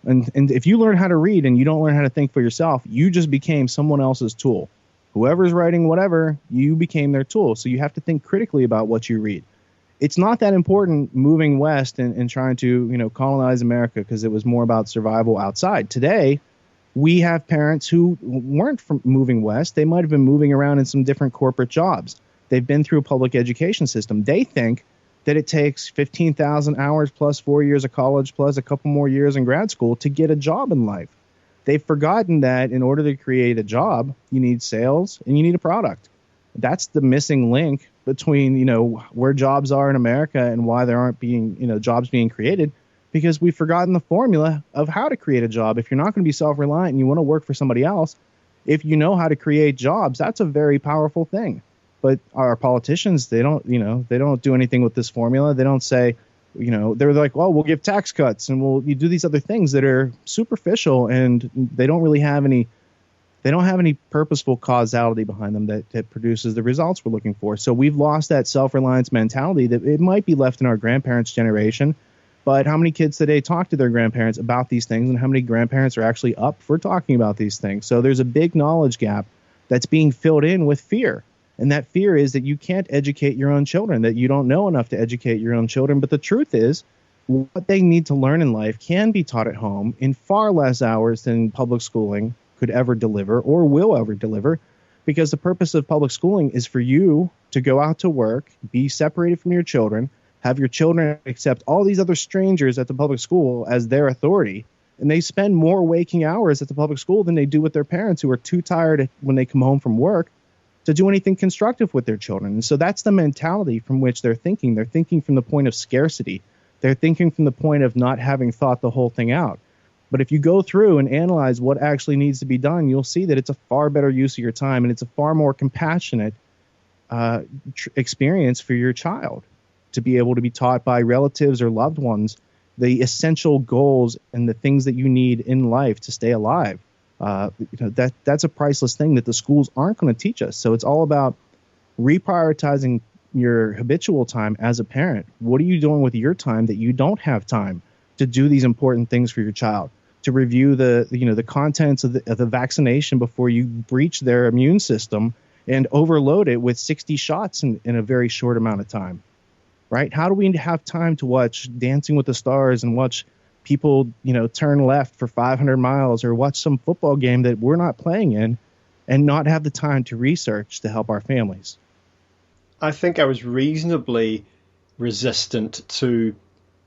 And if you learn how to read and you don't learn how to think for yourself, you just became someone else's tool. Whoever's writing whatever, you became their tool. So you have to think critically about what you read. It's not that important moving west and trying to, colonize America, because it was more about survival outside. Today, we have parents who weren't from moving west. They might have been moving around in some different corporate jobs. They've been through a public education system. They think that it takes 15,000 hours plus 4 years of college plus a couple more years in grad school to get a job in life. They've forgotten that in order to create a job, you need sales and you need a product. That's the missing link between, where jobs are in America and why there aren't being, jobs being created, because we've forgotten the formula of how to create a job. If you're not going to be self-reliant and you want to work for somebody else, if you know how to create jobs, that's a very powerful thing. But our politicians, they don't do anything with this formula. They don't say, they're like, well, we'll give tax cuts and you do these other things that are superficial, and they don't really have any They don't have any purposeful causality behind them that produces the results we're looking for. So we've lost that self-reliance mentality that it might be left in our grandparents' generation. But how many kids today talk to their grandparents about these things, and how many grandparents are actually up for talking about these things? So there's a big knowledge gap that's being filled in with fear. And that fear is that you can't educate your own children, that you don't know enough to educate your own children. But the truth is, what they need to learn in life can be taught at home in far less hours than public schooling could ever deliver or will ever deliver, because the purpose of public schooling is for you to go out to work, be separated from your children, have your children accept all these other strangers at the public school as their authority, and they spend more waking hours at the public school than they do with their parents, who are too tired when they come home from work to do anything constructive with their children. And so that's the mentality from which they're thinking. They're thinking from the point of scarcity. They're thinking from the point of not having thought the whole thing out. But if you go through and analyze what actually needs to be done, you'll see that it's a far better use of your time, and it's a far more compassionate experience for your child to be able to be taught by relatives or loved ones the essential goals and the things that you need in life to stay alive. That's a priceless thing that the schools aren't going to teach us. So it's all about reprioritizing your habitual time as a parent. What are you doing with your time that you don't have time to do these important things for your child? To review the contents of the vaccination before you breach their immune system and overload it with 60 shots in a very short amount of time, right? How do we have time to watch Dancing with the Stars and watch people, turn left for 500 miles or watch some football game that we're not playing in and not have the time to research to help our families? I think I was reasonably resistant to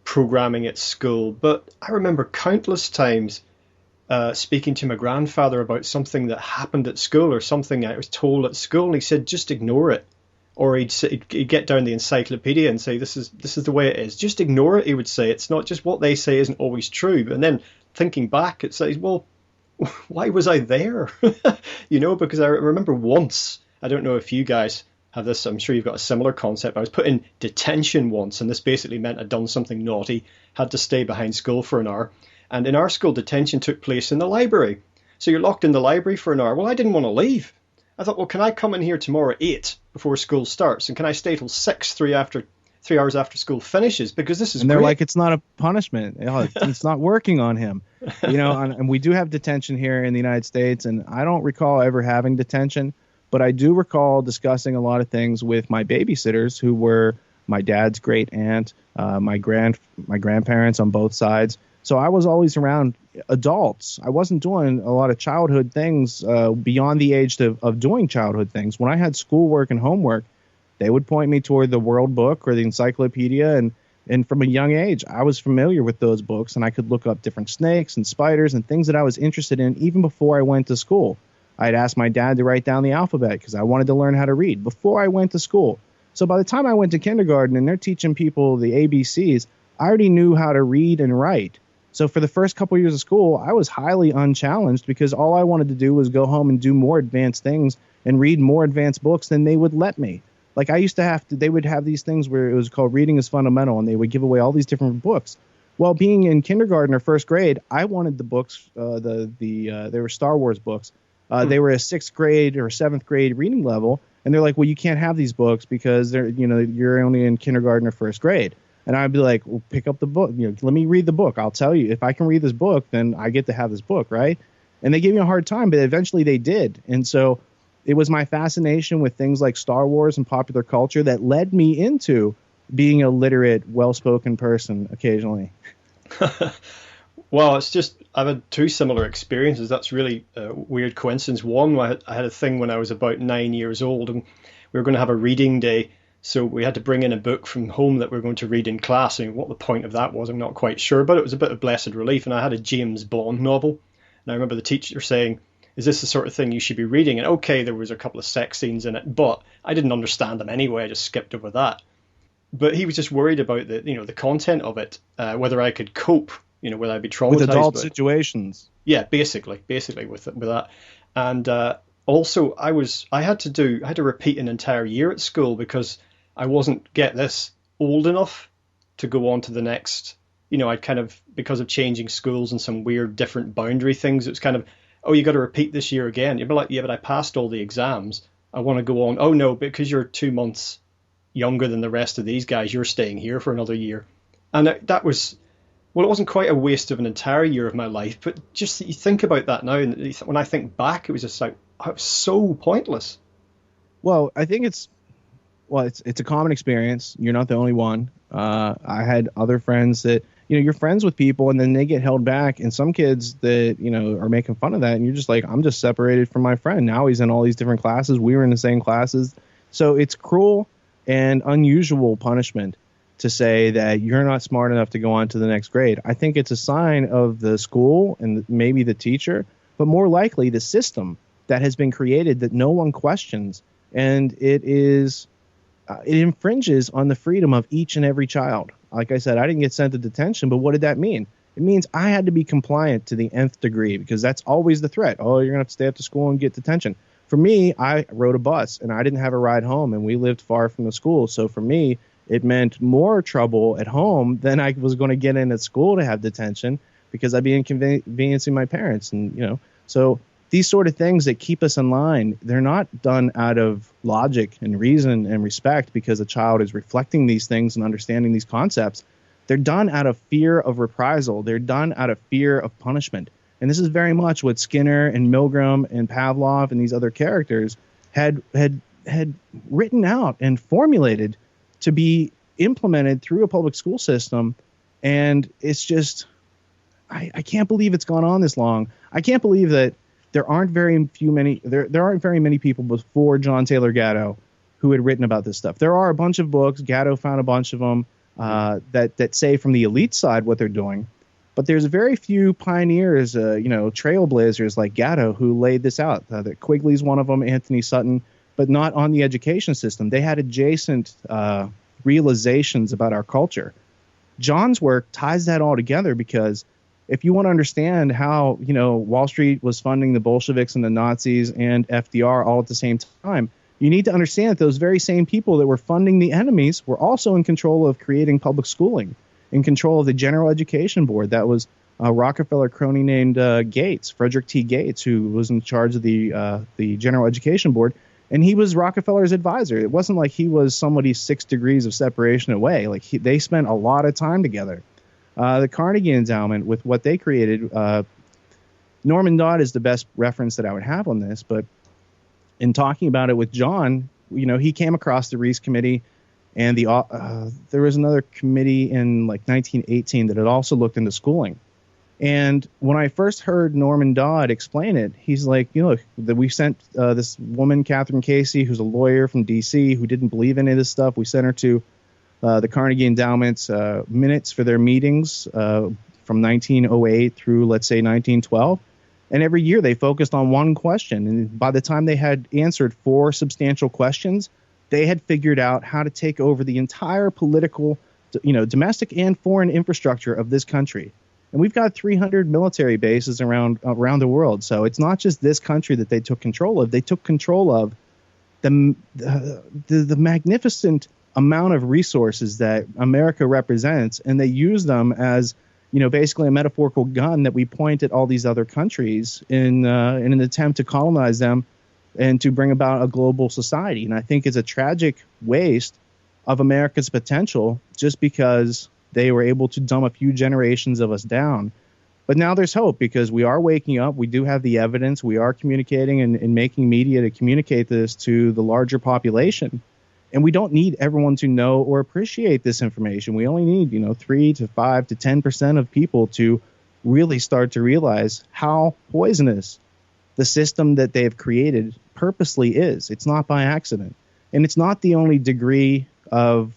programming at school, but I remember countless times speaking to my grandfather about something that happened at school or something I was told at school, and he said, just ignore it. Or he'd get down the encyclopedia and say, this is the way it is. Just ignore it, he would say. It's not just what they say isn't always true. And then thinking back, it says, well, why was I there? Because I remember once, I don't know if you guys have this, I'm sure you've got a similar concept. I was put in detention once, and this basically meant I'd done something naughty, had to stay behind school for an hour. And in our school, detention took place in the library. So you're locked in the library for an hour. Well, I didn't want to leave. I thought, well, can I come in here tomorrow at 8 before school starts? And can I stay till 6, 3 hours after school finishes? Because this is And they're great. like, it's not a punishment. It's not working on him. And we do have detention here in the United States, and I don't recall ever having detention. But I do recall discussing a lot of things with my babysitters, who were my dad's great aunt, my grandparents on both sides. So I was always around adults. I wasn't doing a lot of childhood things beyond the age of doing childhood things. When I had schoolwork and homework, they would point me toward the World Book or the encyclopedia. And from a young age, I was familiar with those books, and I could look up different snakes and spiders and things that I was interested in even before I went to school. I'd asked my dad to write down the alphabet because I wanted to learn how to read before I went to school. So by the time I went to kindergarten and they're teaching people the ABCs, I already knew how to read and write. So for the first couple of years of school, I was highly unchallenged because all I wanted to do was go home and do more advanced things and read more advanced books than they would let me. Like I used to they would have these things where it was called Reading is Fundamental, and they would give away all these different books. Well, being in kindergarten or first grade, I wanted the books, they were Star Wars books. They were a 6th grade or 7th grade reading level, and they're like, well, you can't have these books because you're only in kindergarten or first grade. And I'd be like, well, pick up the book. Let me read the book. I'll tell you, if I can read this book, then I get to have this book, right? And they gave me a hard time, but eventually they did. And so it was my fascination with things like Star Wars and popular culture that led me into being a literate, well-spoken person occasionally. Well, it's just, I've had 2 similar experiences. That's really a weird coincidence. One, I had a thing when I was about 9 years old, and we were going to have a reading day. So we had to bring in a book from home that we were going to read in class. And what the point of that was, I'm not quite sure, but it was a bit of blessed relief. And I had a James Bond novel. And I remember the teacher saying, is this the sort of thing you should be reading? And okay, there was a couple of sex scenes in it, but I didn't understand them anyway. I just skipped over that. But he was just worried about the content of it, whether I could cope, whether I'd be traumatized with adult situations. Yeah, basically with that. And also, I had to repeat an entire year at school because I wasn't, get this, old enough to go on to the next. I'd kind of, because of changing schools and some weird different boundary things, it was kind of oh, you got to repeat this year again. You'd be like, yeah, but I passed all the exams. I want to go on. Oh no, because you're 2 months younger than the rest of these guys, you're staying here for another year. And that was, well, it wasn't quite a waste of an entire year of my life, but just you think about that now, and when I think back, it was just like, oh, it was so pointless. Well, I think it's a common experience. You're not the only one. I had other friends that, you're friends with people and then they get held back. And some kids that, are making fun of that. And you're just like, I'm just separated from my friend. Now he's in all these different classes. We were in the same classes. So it's cruel and unusual punishment to say that you're not smart enough to go on to the next grade. I think it's a sign of the school and maybe the teacher, but more likely the system that has been created that no one questions. And it infringes on the freedom of each and every child. Like I said, I didn't get sent to detention, but what did that mean? It means I had to be compliant to the nth degree, because that's always the threat. Oh, you're going to have to stay after school and get detention. For me, I rode a bus and I didn't have a ride home, and we lived far from the school. So for me, it meant more trouble at home than I was going to get in at school to have detention, because I'd be inconveniencing my parents. And, so these sort of things that keep us in line, they're not done out of logic and reason and respect because a child is reflecting these things and understanding these concepts. They're done out of fear of reprisal. They're done out of fear of punishment. And this is very much what Skinner and Milgram and Pavlov and these other characters had written out and formulated to be implemented through a public school system. And it's just, I can't believe it's gone on this long. I can't believe that there aren't very many people before John Taylor Gatto who had written about this stuff. There are a bunch of books. Gatto found a bunch of them that say from the elite side what they're doing. But there's very few pioneers, trailblazers like Gatto who laid this out. That Quigley's one of them, Anthony Sutton, but not on the education system. They had adjacent realizations about our culture. John's work ties that all together, because if you want to understand how, Wall Street was funding the Bolsheviks and the Nazis and FDR all at the same time, you need to understand that those very same people that were funding the enemies were also in control of creating public schooling, in control of the General Education Board. That was a Rockefeller crony named Gates, Frederick T. Gates, who was in charge of the General Education Board, and he was Rockefeller's advisor. It wasn't like he was somebody 6 degrees of separation away. Like they spent a lot of time together. The Carnegie Endowment, with what they created, Norman Dodd is the best reference that I would have on this. But in talking about it with John, he came across the Reese Committee, and there was another committee in like 1918 that had also looked into schooling. And when I first heard Norman Dodd explain it, he's like, that we sent this woman, Catherine Casey, who's a lawyer from D.C., who didn't believe any of this stuff. We sent her to the Carnegie Endowment's minutes for their meetings from 1908 through, let's say, 1912. And every year they focused on one question. And by the time they had answered 4 substantial questions, they had figured out how to take over the entire political, domestic and foreign infrastructure of this country. And we've got 300 military bases around the world. So it's not just this country that they took control of. They took control of the magnificent amount of resources that America represents, and they use them as, basically a metaphorical gun that we point at all these other countries in an attempt to colonize them and to bring about a global society. And I think it's a tragic waste of America's potential just because they were able to dumb a few generations of us down. But now there's hope, because we are waking up. We do have the evidence. We are communicating and making media to communicate this to the larger population. And we don't need everyone to know or appreciate this information. We only need, 3 to 5 to 10% of people to really start to realize how poisonous the system that they've created purposely is. It's not by accident. And it's not the only degree of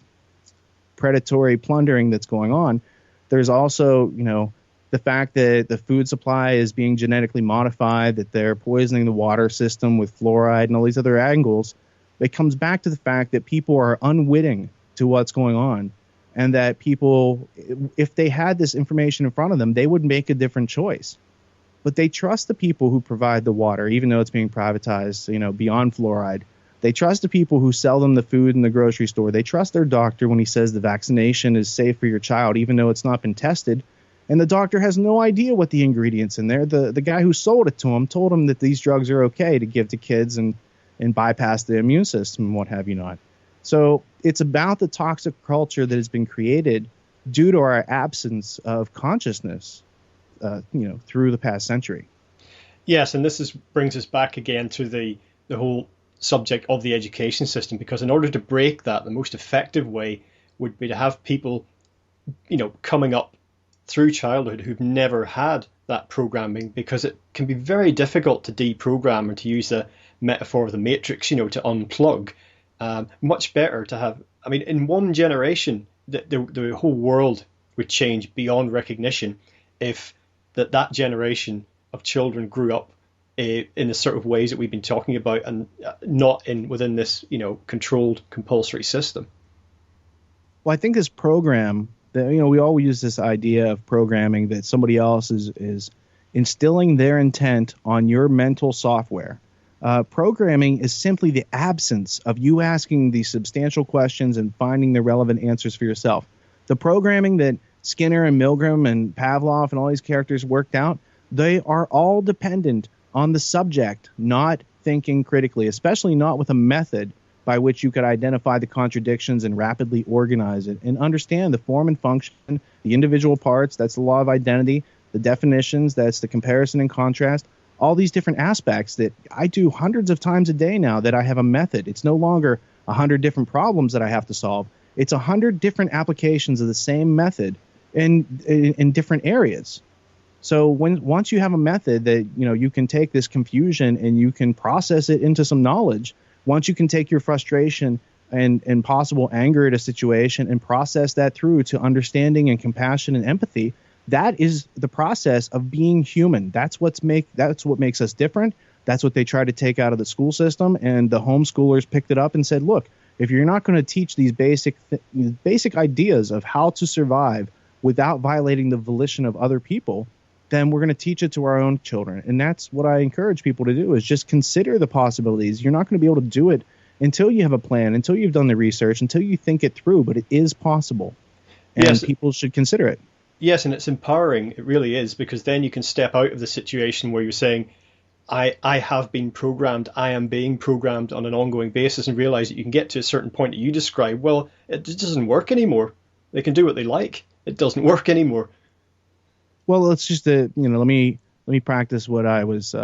predatory plundering that's going on. There's also, the fact that the food supply is being genetically modified, that they're poisoning the water system with fluoride and all these other angles. It comes back to the fact that people are unwitting to what's going on, and that people, if they had this information in front of them, they would make a different choice. But they trust the people who provide the water, even though it's being privatized, beyond fluoride. They trust the people who sell them the food in the grocery store. They trust their doctor when he says the vaccination is safe for your child, even though it's not been tested. And the doctor has no idea what the ingredients in there. The guy who sold it to him told him that these drugs are okay to give to kids and bypass the immune system and what have you not. So it's about the toxic culture that has been created due to our absence of consciousness, through the past century. Yes, and this brings us back again to the whole subject of the education system, because in order to break that, the most effective way would be to have people, coming up through childhood who've never had that programming, because it can be very difficult to deprogram, or to use the metaphor of the Matrix, to unplug. Much better to have, in one generation, the whole world would change beyond recognition if that generation of children grew up in the sort of ways that we've been talking about, and not within this, controlled compulsory system. Well, I think this program that, we all use this idea of programming, that somebody else is instilling their intent on your mental software. Programming is simply the absence of you asking the substantial questions and finding the relevant answers for yourself. The programming that Skinner and Milgram and Pavlov and all these characters worked out, they are all dependent on the subject not thinking critically, especially not with a method by which you could identify the contradictions and rapidly organize it and understand the form and function, the individual parts, that's the law of identity, the definitions, that's the comparison and contrast, all these different aspects that I do hundreds of times a day now, that I have a method. It's no longer 100 different problems that I have to solve. It's 100 different applications of the same method in different areas. So once you have a method that, you can take this confusion and you can process it into some knowledge, once you can take your frustration and possible anger at a situation and process that through to understanding and compassion and empathy, that is the process of being human. That's what makes us different. That's what they try to take out of the school system, and the homeschoolers picked it up and said, look, if you're not going to teach these basic ideas of how to survive without violating the volition of other people, then we're going to teach it to our own children. And that's what I encourage people to do, is just consider the possibilities. You're not going to be able to do it until you have a plan, until you've done the research, until you think it through, but it is possible. And yes, people should consider it. Yes, and it's empowering. It really is, because then you can step out of the situation where you're saying, I have been programmed, I am being programmed on an ongoing basis, and realize that you can get to a certain point that you describe. Well, it just doesn't work anymore. They can do what they like. It doesn't work anymore. Well, let's just let me practice what I was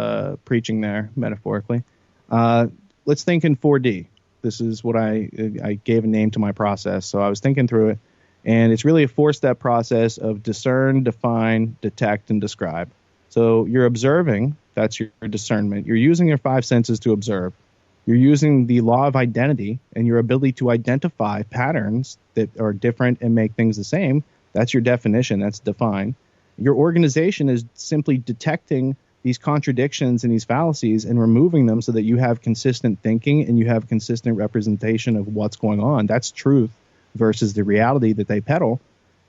preaching there metaphorically. Let's think in 4D. This is what I gave a name to my process. So I was thinking through it, and it's really a 4-step process of discern, define, detect, and describe. So you're observing, that's your discernment. You're using your 5 senses to observe. You're using the law of identity and your ability to identify patterns that are different and make things the same. That's your definition. That's define. Your organization is simply detecting these contradictions and these fallacies and removing them so that you have consistent thinking and you have consistent representation of what's going on. That's truth versus the reality that they peddle.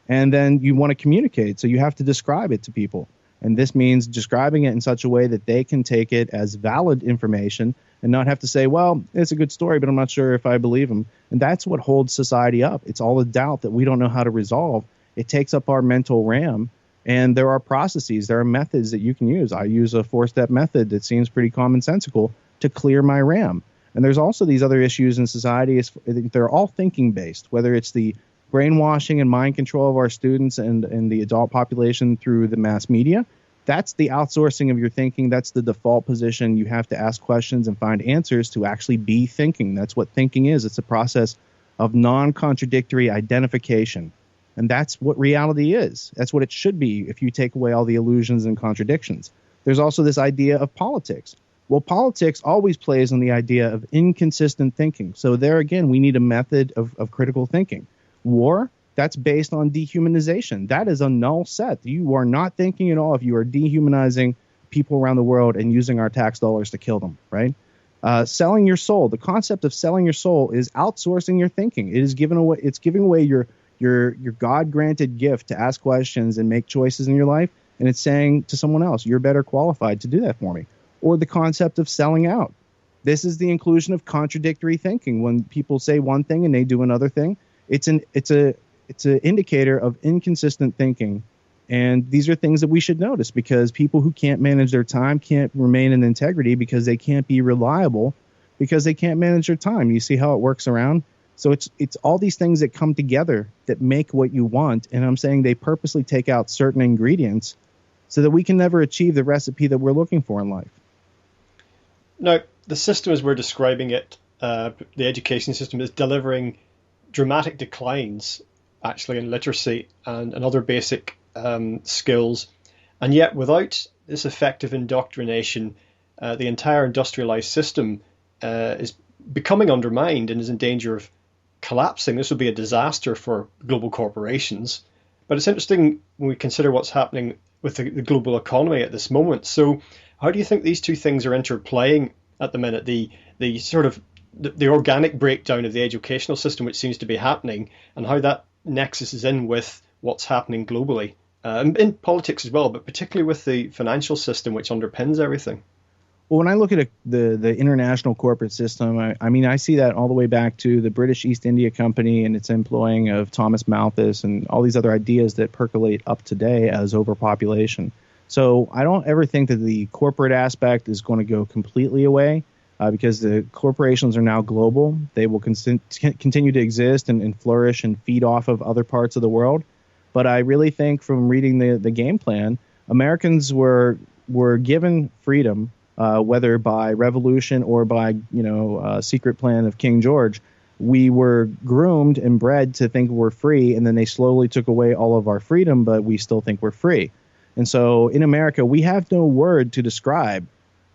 And then you want to communicate, so you have to describe it to people. And this means describing it in such a way that they can take it as valid information and not have to say, well, it's a good story, but I'm not sure if I believe them. And that's what holds society up. It's all the doubt that we don't know how to resolve. It takes up our mental RAM. And there are processes, there are methods that you can use. I use a 4-step method that seems pretty commonsensical to clear my RAM. And there's also these other issues in society. They're all thinking based, whether it's the brainwashing and mind control of our students and the adult population through the mass media. That's the outsourcing of your thinking. That's the default position. You have to ask questions and find answers to actually be thinking. That's what thinking is. It's a process of non-contradictory identification. And that's what reality is. That's what it should be if you take away all the illusions and contradictions. There's also this idea of politics. Well, politics always plays on the idea of inconsistent thinking. So there again, we need a method of critical thinking. War, that's based on dehumanization. That is a null set. You are not thinking at all if you are dehumanizing people around the world and using our tax dollars to kill them, right? Selling your soul. The concept of selling your soul is outsourcing your thinking. It is giving away. It's giving away your God-granted gift to ask questions and make choices in your life, and it's saying to someone else, you're better qualified to do that for me. Or the concept of selling out. This is the inclusion of contradictory thinking. When people say one thing and they do another thing, it's an indicator of inconsistent thinking And these are things that we should notice, because people who can't manage their time can't remain in integrity, because they can't be reliable, because they can't manage their time. You see how it works around? So it's all these things that come together that make what you want. And I'm saying they purposely take out certain ingredients so that we can never achieve the recipe that we're looking for in life. Now, the system as we're describing it, the education system, is delivering dramatic declines actually in literacy and other basic skills. And yet without this effective indoctrination, the entire industrialized system is becoming undermined and is in danger of collapsing. This would be a disaster for global corporations. But it's interesting when we consider what's happening with the global economy at this moment. So how do you think these two things are interplaying at the minute? The sort of the organic breakdown of the educational system, which seems to be happening, and how that nexus is in with what's happening globally, in politics as well, but particularly with the financial system, which underpins everything. Well, when I look at the international corporate system, I mean, I see that all the way back to the British East India Company and its employing of Thomas Malthus and all these other ideas that percolate up today as overpopulation. So I don't ever think that the corporate aspect is going to go completely away, because the corporations are now global. They will continue to exist and flourish and feed off of other parts of the world. But I really think, from reading the game plan, Americans were given freedom, whether by revolution or by secret plan of King George. We were groomed and bred to think we're free, and then they slowly took away all of our freedom, but we still think we're free. And so in America, we have no word to describe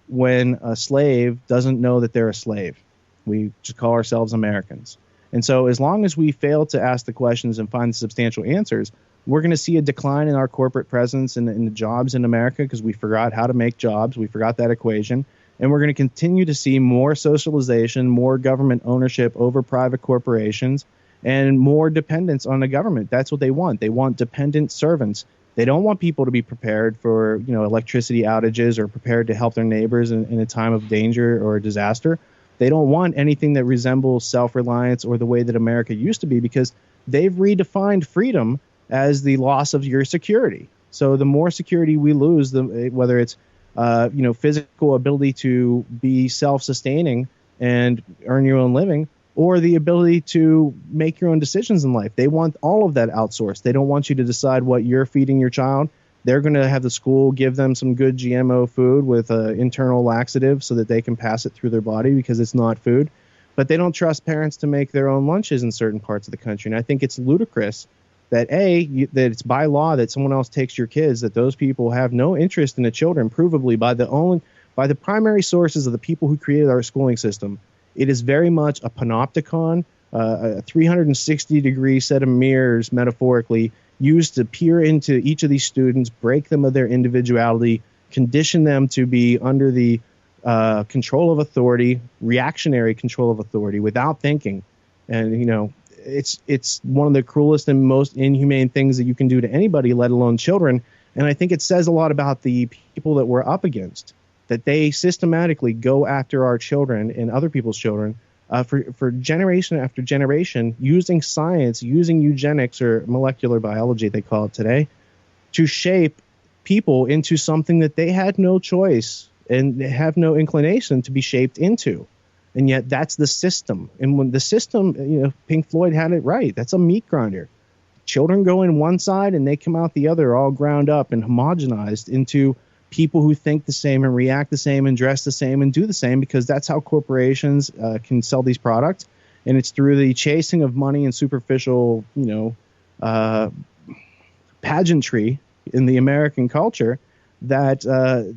when a slave doesn't know that they're a slave. We just call ourselves Americans. And so as long as we fail to ask the questions and find substantial answers, we're going to see a decline in our corporate presence in the jobs in America, because we forgot how to make jobs. We forgot that equation. And we're going to continue to see more socialization, more government ownership over private corporations, and more dependence on the government. That's what they want. They want dependent servants. They don't want people to be prepared for, electricity outages, or prepared to help their neighbors in a time of danger or disaster. They don't want anything that resembles self-reliance or the way that America used to be, because they've redefined freedom as the loss of your security. So the more security we lose, whether it's physical ability to be self-sustaining and earn your own living, or the ability to make your own decisions in life. They want all of that outsourced. They don't want you to decide what you're feeding your child. They're going to have the school give them some good GMO food with internal laxative so that they can pass it through their body, because it's not food. But they don't trust parents to make their own lunches in certain parts of the country. And I think it's ludicrous that that it's by law that someone else takes your kids, that those people have no interest in the children, provably by the primary sources of the people who created our schooling system. It is very much a panopticon, a 360-degree set of mirrors, metaphorically, used to peer into each of these students, break them of their individuality, condition them to be under the control of authority, reactionary control of authority, without thinking. And, it's one of the cruelest and most inhumane things that you can do to anybody, let alone children. And I think it says a lot about the people that we're up against, that they systematically go after our children and other people's children for generation after generation, using science, using eugenics, or molecular biology, they call it today, to shape people into something that they had no choice and have no inclination to be shaped into. And yet that's the system. And when the system, Pink Floyd had it right. That's a meat grinder. Children go in one side and they come out the other, all ground up and homogenized into people who think the same and react the same and dress the same and do the same, because that's how corporations can sell these products. And it's through the chasing of money and superficial, pageantry in the American culture that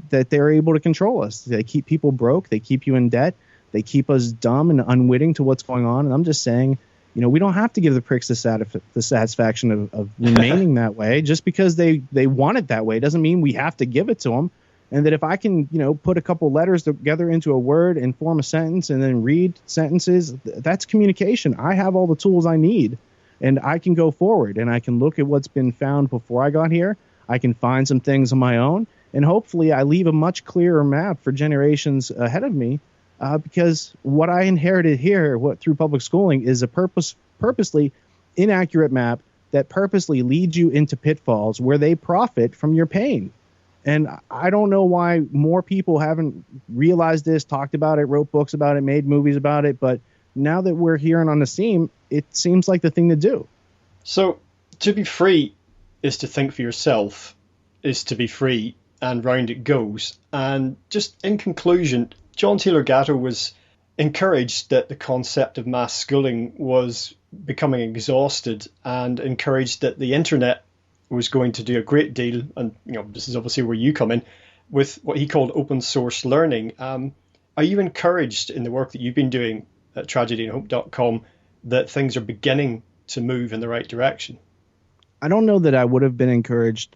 they're able to control us. They keep people broke. They keep you in debt. They keep us dumb and unwitting to what's going on. And I'm just saying, we don't have to give the pricks the satisfaction of remaining that way. Just because they want it that way doesn't mean we have to give it to them. And that if I can, put a couple letters together into a word and form a sentence and then read sentences, that's communication. I have all the tools I need, and I can go forward, and I can look at what's been found before I got here. I can find some things on my own, and hopefully I leave a much clearer map for generations ahead of me. Because what I inherited here through public schooling is a purposely inaccurate map that purposely lead you into pitfalls where they profit from your pain. And I don't know why more people haven't realized this, talked about it, wrote books about it, made movies about it. But now that we're hearing on the scene, it seems like the thing to do. So to be free is to think for yourself, is to be free, and round it goes. And just in conclusion, John Taylor Gatto was encouraged that the concept of mass schooling was becoming exhausted, and encouraged that the internet was going to do a great deal, and this is obviously where you come in, with what he called open source learning. Are you encouraged in the work that you've been doing at tragedyandhope.com that things are beginning to move in the right direction? I don't know that I would have been encouraged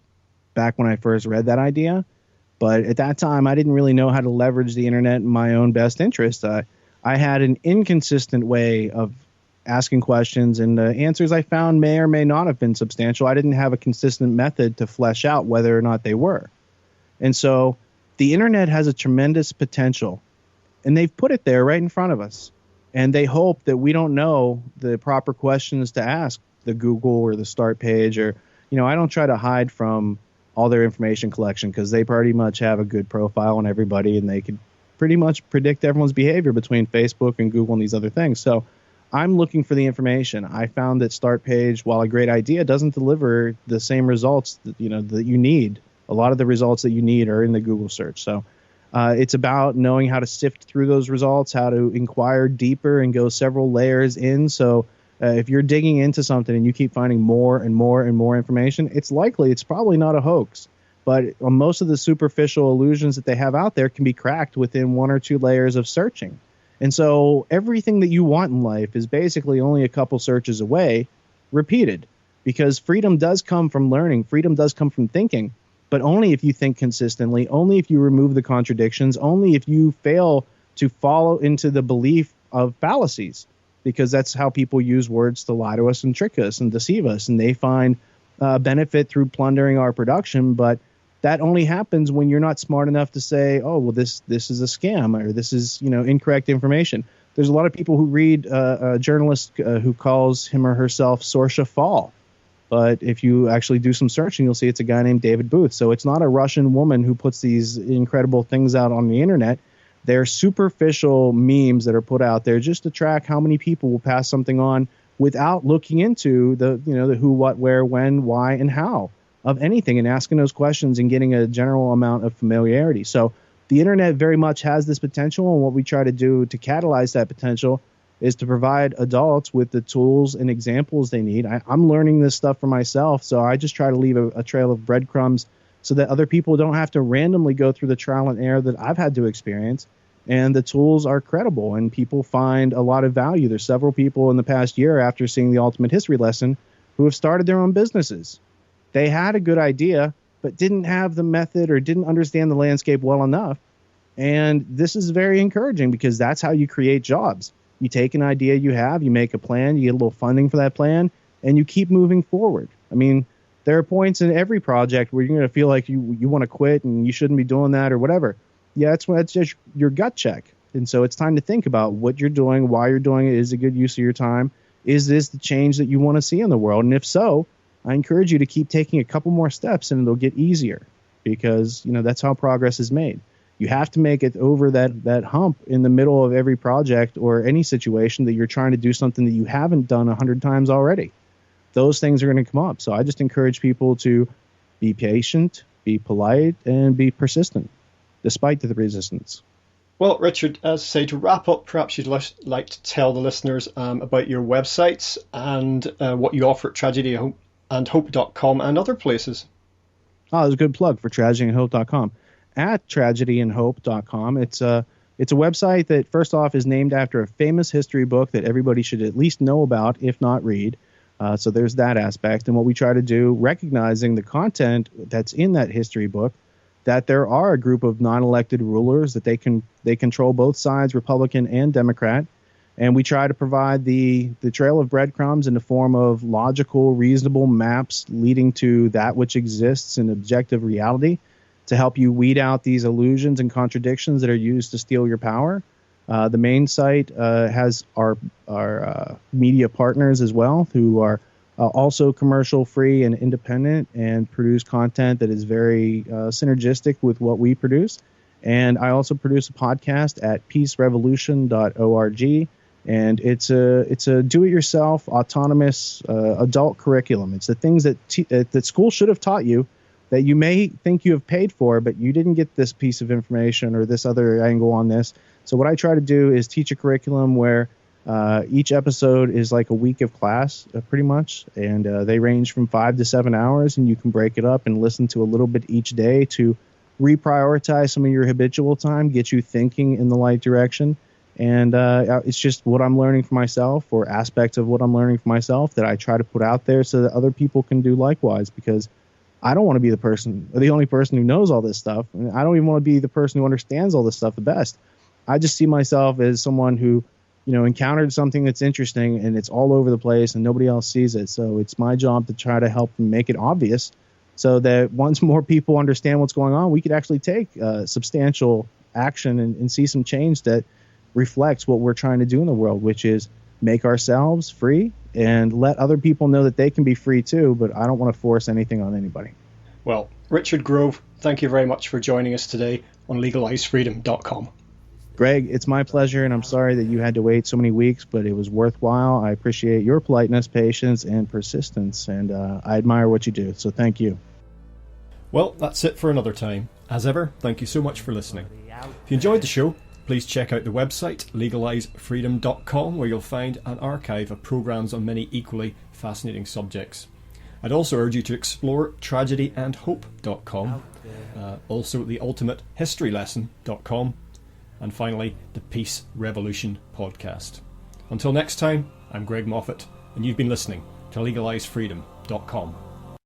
back when I first read that idea, but at that time I didn't really know how to leverage the internet in my own best interest. I had an inconsistent way of asking questions, and the answers I found may or may not have been substantial. I didn't have a consistent method to flesh out whether or not they were. And so the internet has a tremendous potential, and they've put it there right in front of us. And they hope that we don't know the proper questions to ask the Google or the Start page, or, I don't try to hide from all their information collection, because they pretty much have a good profile on everybody, and they could pretty much predict everyone's behavior between Facebook and Google and these other things. So I'm looking for the information. I found that Start page, while a great idea, doesn't deliver the same results that you need. A lot of the results that you need are in the Google search. So it's about knowing how to sift through those results, how to inquire deeper and go several layers in. So if you're digging into something and you keep finding more and more and more information, it's probably not a hoax. But most of the superficial illusions that they have out there can be cracked within one or two layers of searching. And so everything that you want in life is basically only a couple searches away, repeated, because freedom does come from learning. Freedom does come from thinking, but only if you think consistently, only if you remove the contradictions, only if you fail to follow into the belief of fallacies, because that's how people use words to lie to us and trick us and deceive us. And they find benefit through plundering our production, but that only happens when you're not smart enough to say, oh, well, this is a scam, or this is incorrect information. There's a lot of people who read a journalist who calls him or herself Saoirse Fall. But if you actually do some searching, you'll see it's a guy named David Booth. So it's not a Russian woman who puts these incredible things out on the internet. They're superficial memes that are put out there just to track how many people will pass something on without looking into the who, what, where, when, why, and how of anything, and asking those questions and getting a general amount of familiarity. So the internet very much has this potential, and what we try to do to catalyze that potential is to provide adults with the tools and examples they need. I'm learning this stuff for myself, so I just try to leave a trail of breadcrumbs so that other people don't have to randomly go through the trial and error that I've had to experience. And the tools are credible, and people find a lot of value. There's several people in the past year, after seeing the Ultimate History lesson, who have started their own businesses. They had a good idea, but didn't have the method or didn't understand the landscape well enough. And this is very encouraging, because that's how you create jobs. You take an idea you have, you make a plan, you get a little funding for that plan, and you keep moving forward. I mean, there are points in every project where you're going to feel like you want to quit and you shouldn't be doing that or whatever. Yeah, that's just your gut check. And so it's time to think about what you're doing, why you're doing it. Is it a good use of your time? Is this the change that you want to see in the world? And if so, I encourage you to keep taking a couple more steps, and it'll get easier, because that's how progress is made. You have to make it over that hump in the middle of every project or any situation that you're trying to do something that you haven't done 100 times already. Those things are going to come up. So I just encourage people to be patient, be polite, and be persistent, despite the resistance. Well, Richard, as I say, to wrap up, perhaps you'd like to tell the listeners about your websites and what you offer at tragedyandhope.com and other places. Oh, there's a good plug for tragedyandhope.com. At tragedyandhope.com, it's a website that, first off, is named after a famous history book that everybody should at least know about, if not read. So there's that aspect. And what we try to do, recognizing the content that's in that history book, that there are a group of non-elected rulers, that they control both sides, Republican and Democrat. And we try to provide the trail of breadcrumbs in the form of logical, reasonable maps leading to that which exists in objective reality, to help you weed out these illusions and contradictions that are used to steal your power. The main site has our media partners as well, who are also commercial free and independent, and produce content that is very synergistic with what we produce. And I also produce a podcast at peacerevolution.org, and it's a do-it-yourself autonomous adult curriculum. It's the things that school should have taught you that you may think you have paid for, but you didn't get this piece of information or this other angle on this. So what I try to do is teach a curriculum where each episode is like a week of class, pretty much, and they range from 5 to 7 hours, and you can break it up and listen to a little bit each day to reprioritize some of your habitual time, get you thinking in the right direction. And it's just what I'm learning for myself, or aspects of what I'm learning for myself, that I try to put out there so that other people can do likewise, because I don't want to be the only person who knows all this stuff. And I don't even want to be the person who understands all this stuff the best. I just see myself as someone who, encountered something that's interesting and it's all over the place and nobody else sees it. So it's my job to try to help make it obvious, so that once more people understand what's going on, we could actually take substantial action and see some change that reflects what we're trying to do in the world, which is make ourselves free and let other people know that they can be free too. But I don't want to force anything on anybody. Well, Richard Grove, thank you very much for joining us today on legalizefreedom.com. Greg, it's my pleasure, and I'm sorry that you had to wait so many weeks, but it was worthwhile. I appreciate your politeness, patience, and persistence, and I admire what you do, so thank you. Well, that's it for another time. As ever, thank you so much for listening. If you enjoyed the show, please check out the website, legalizefreedom.com, where you'll find an archive of programs on many equally fascinating subjects. I'd also urge you to explore tragedyandhope.com, also theultimatehistorylesson.com, and finally, the Peace Revolution podcast. Until next time, I'm Greg Moffat, and you've been listening to legalizefreedom.com.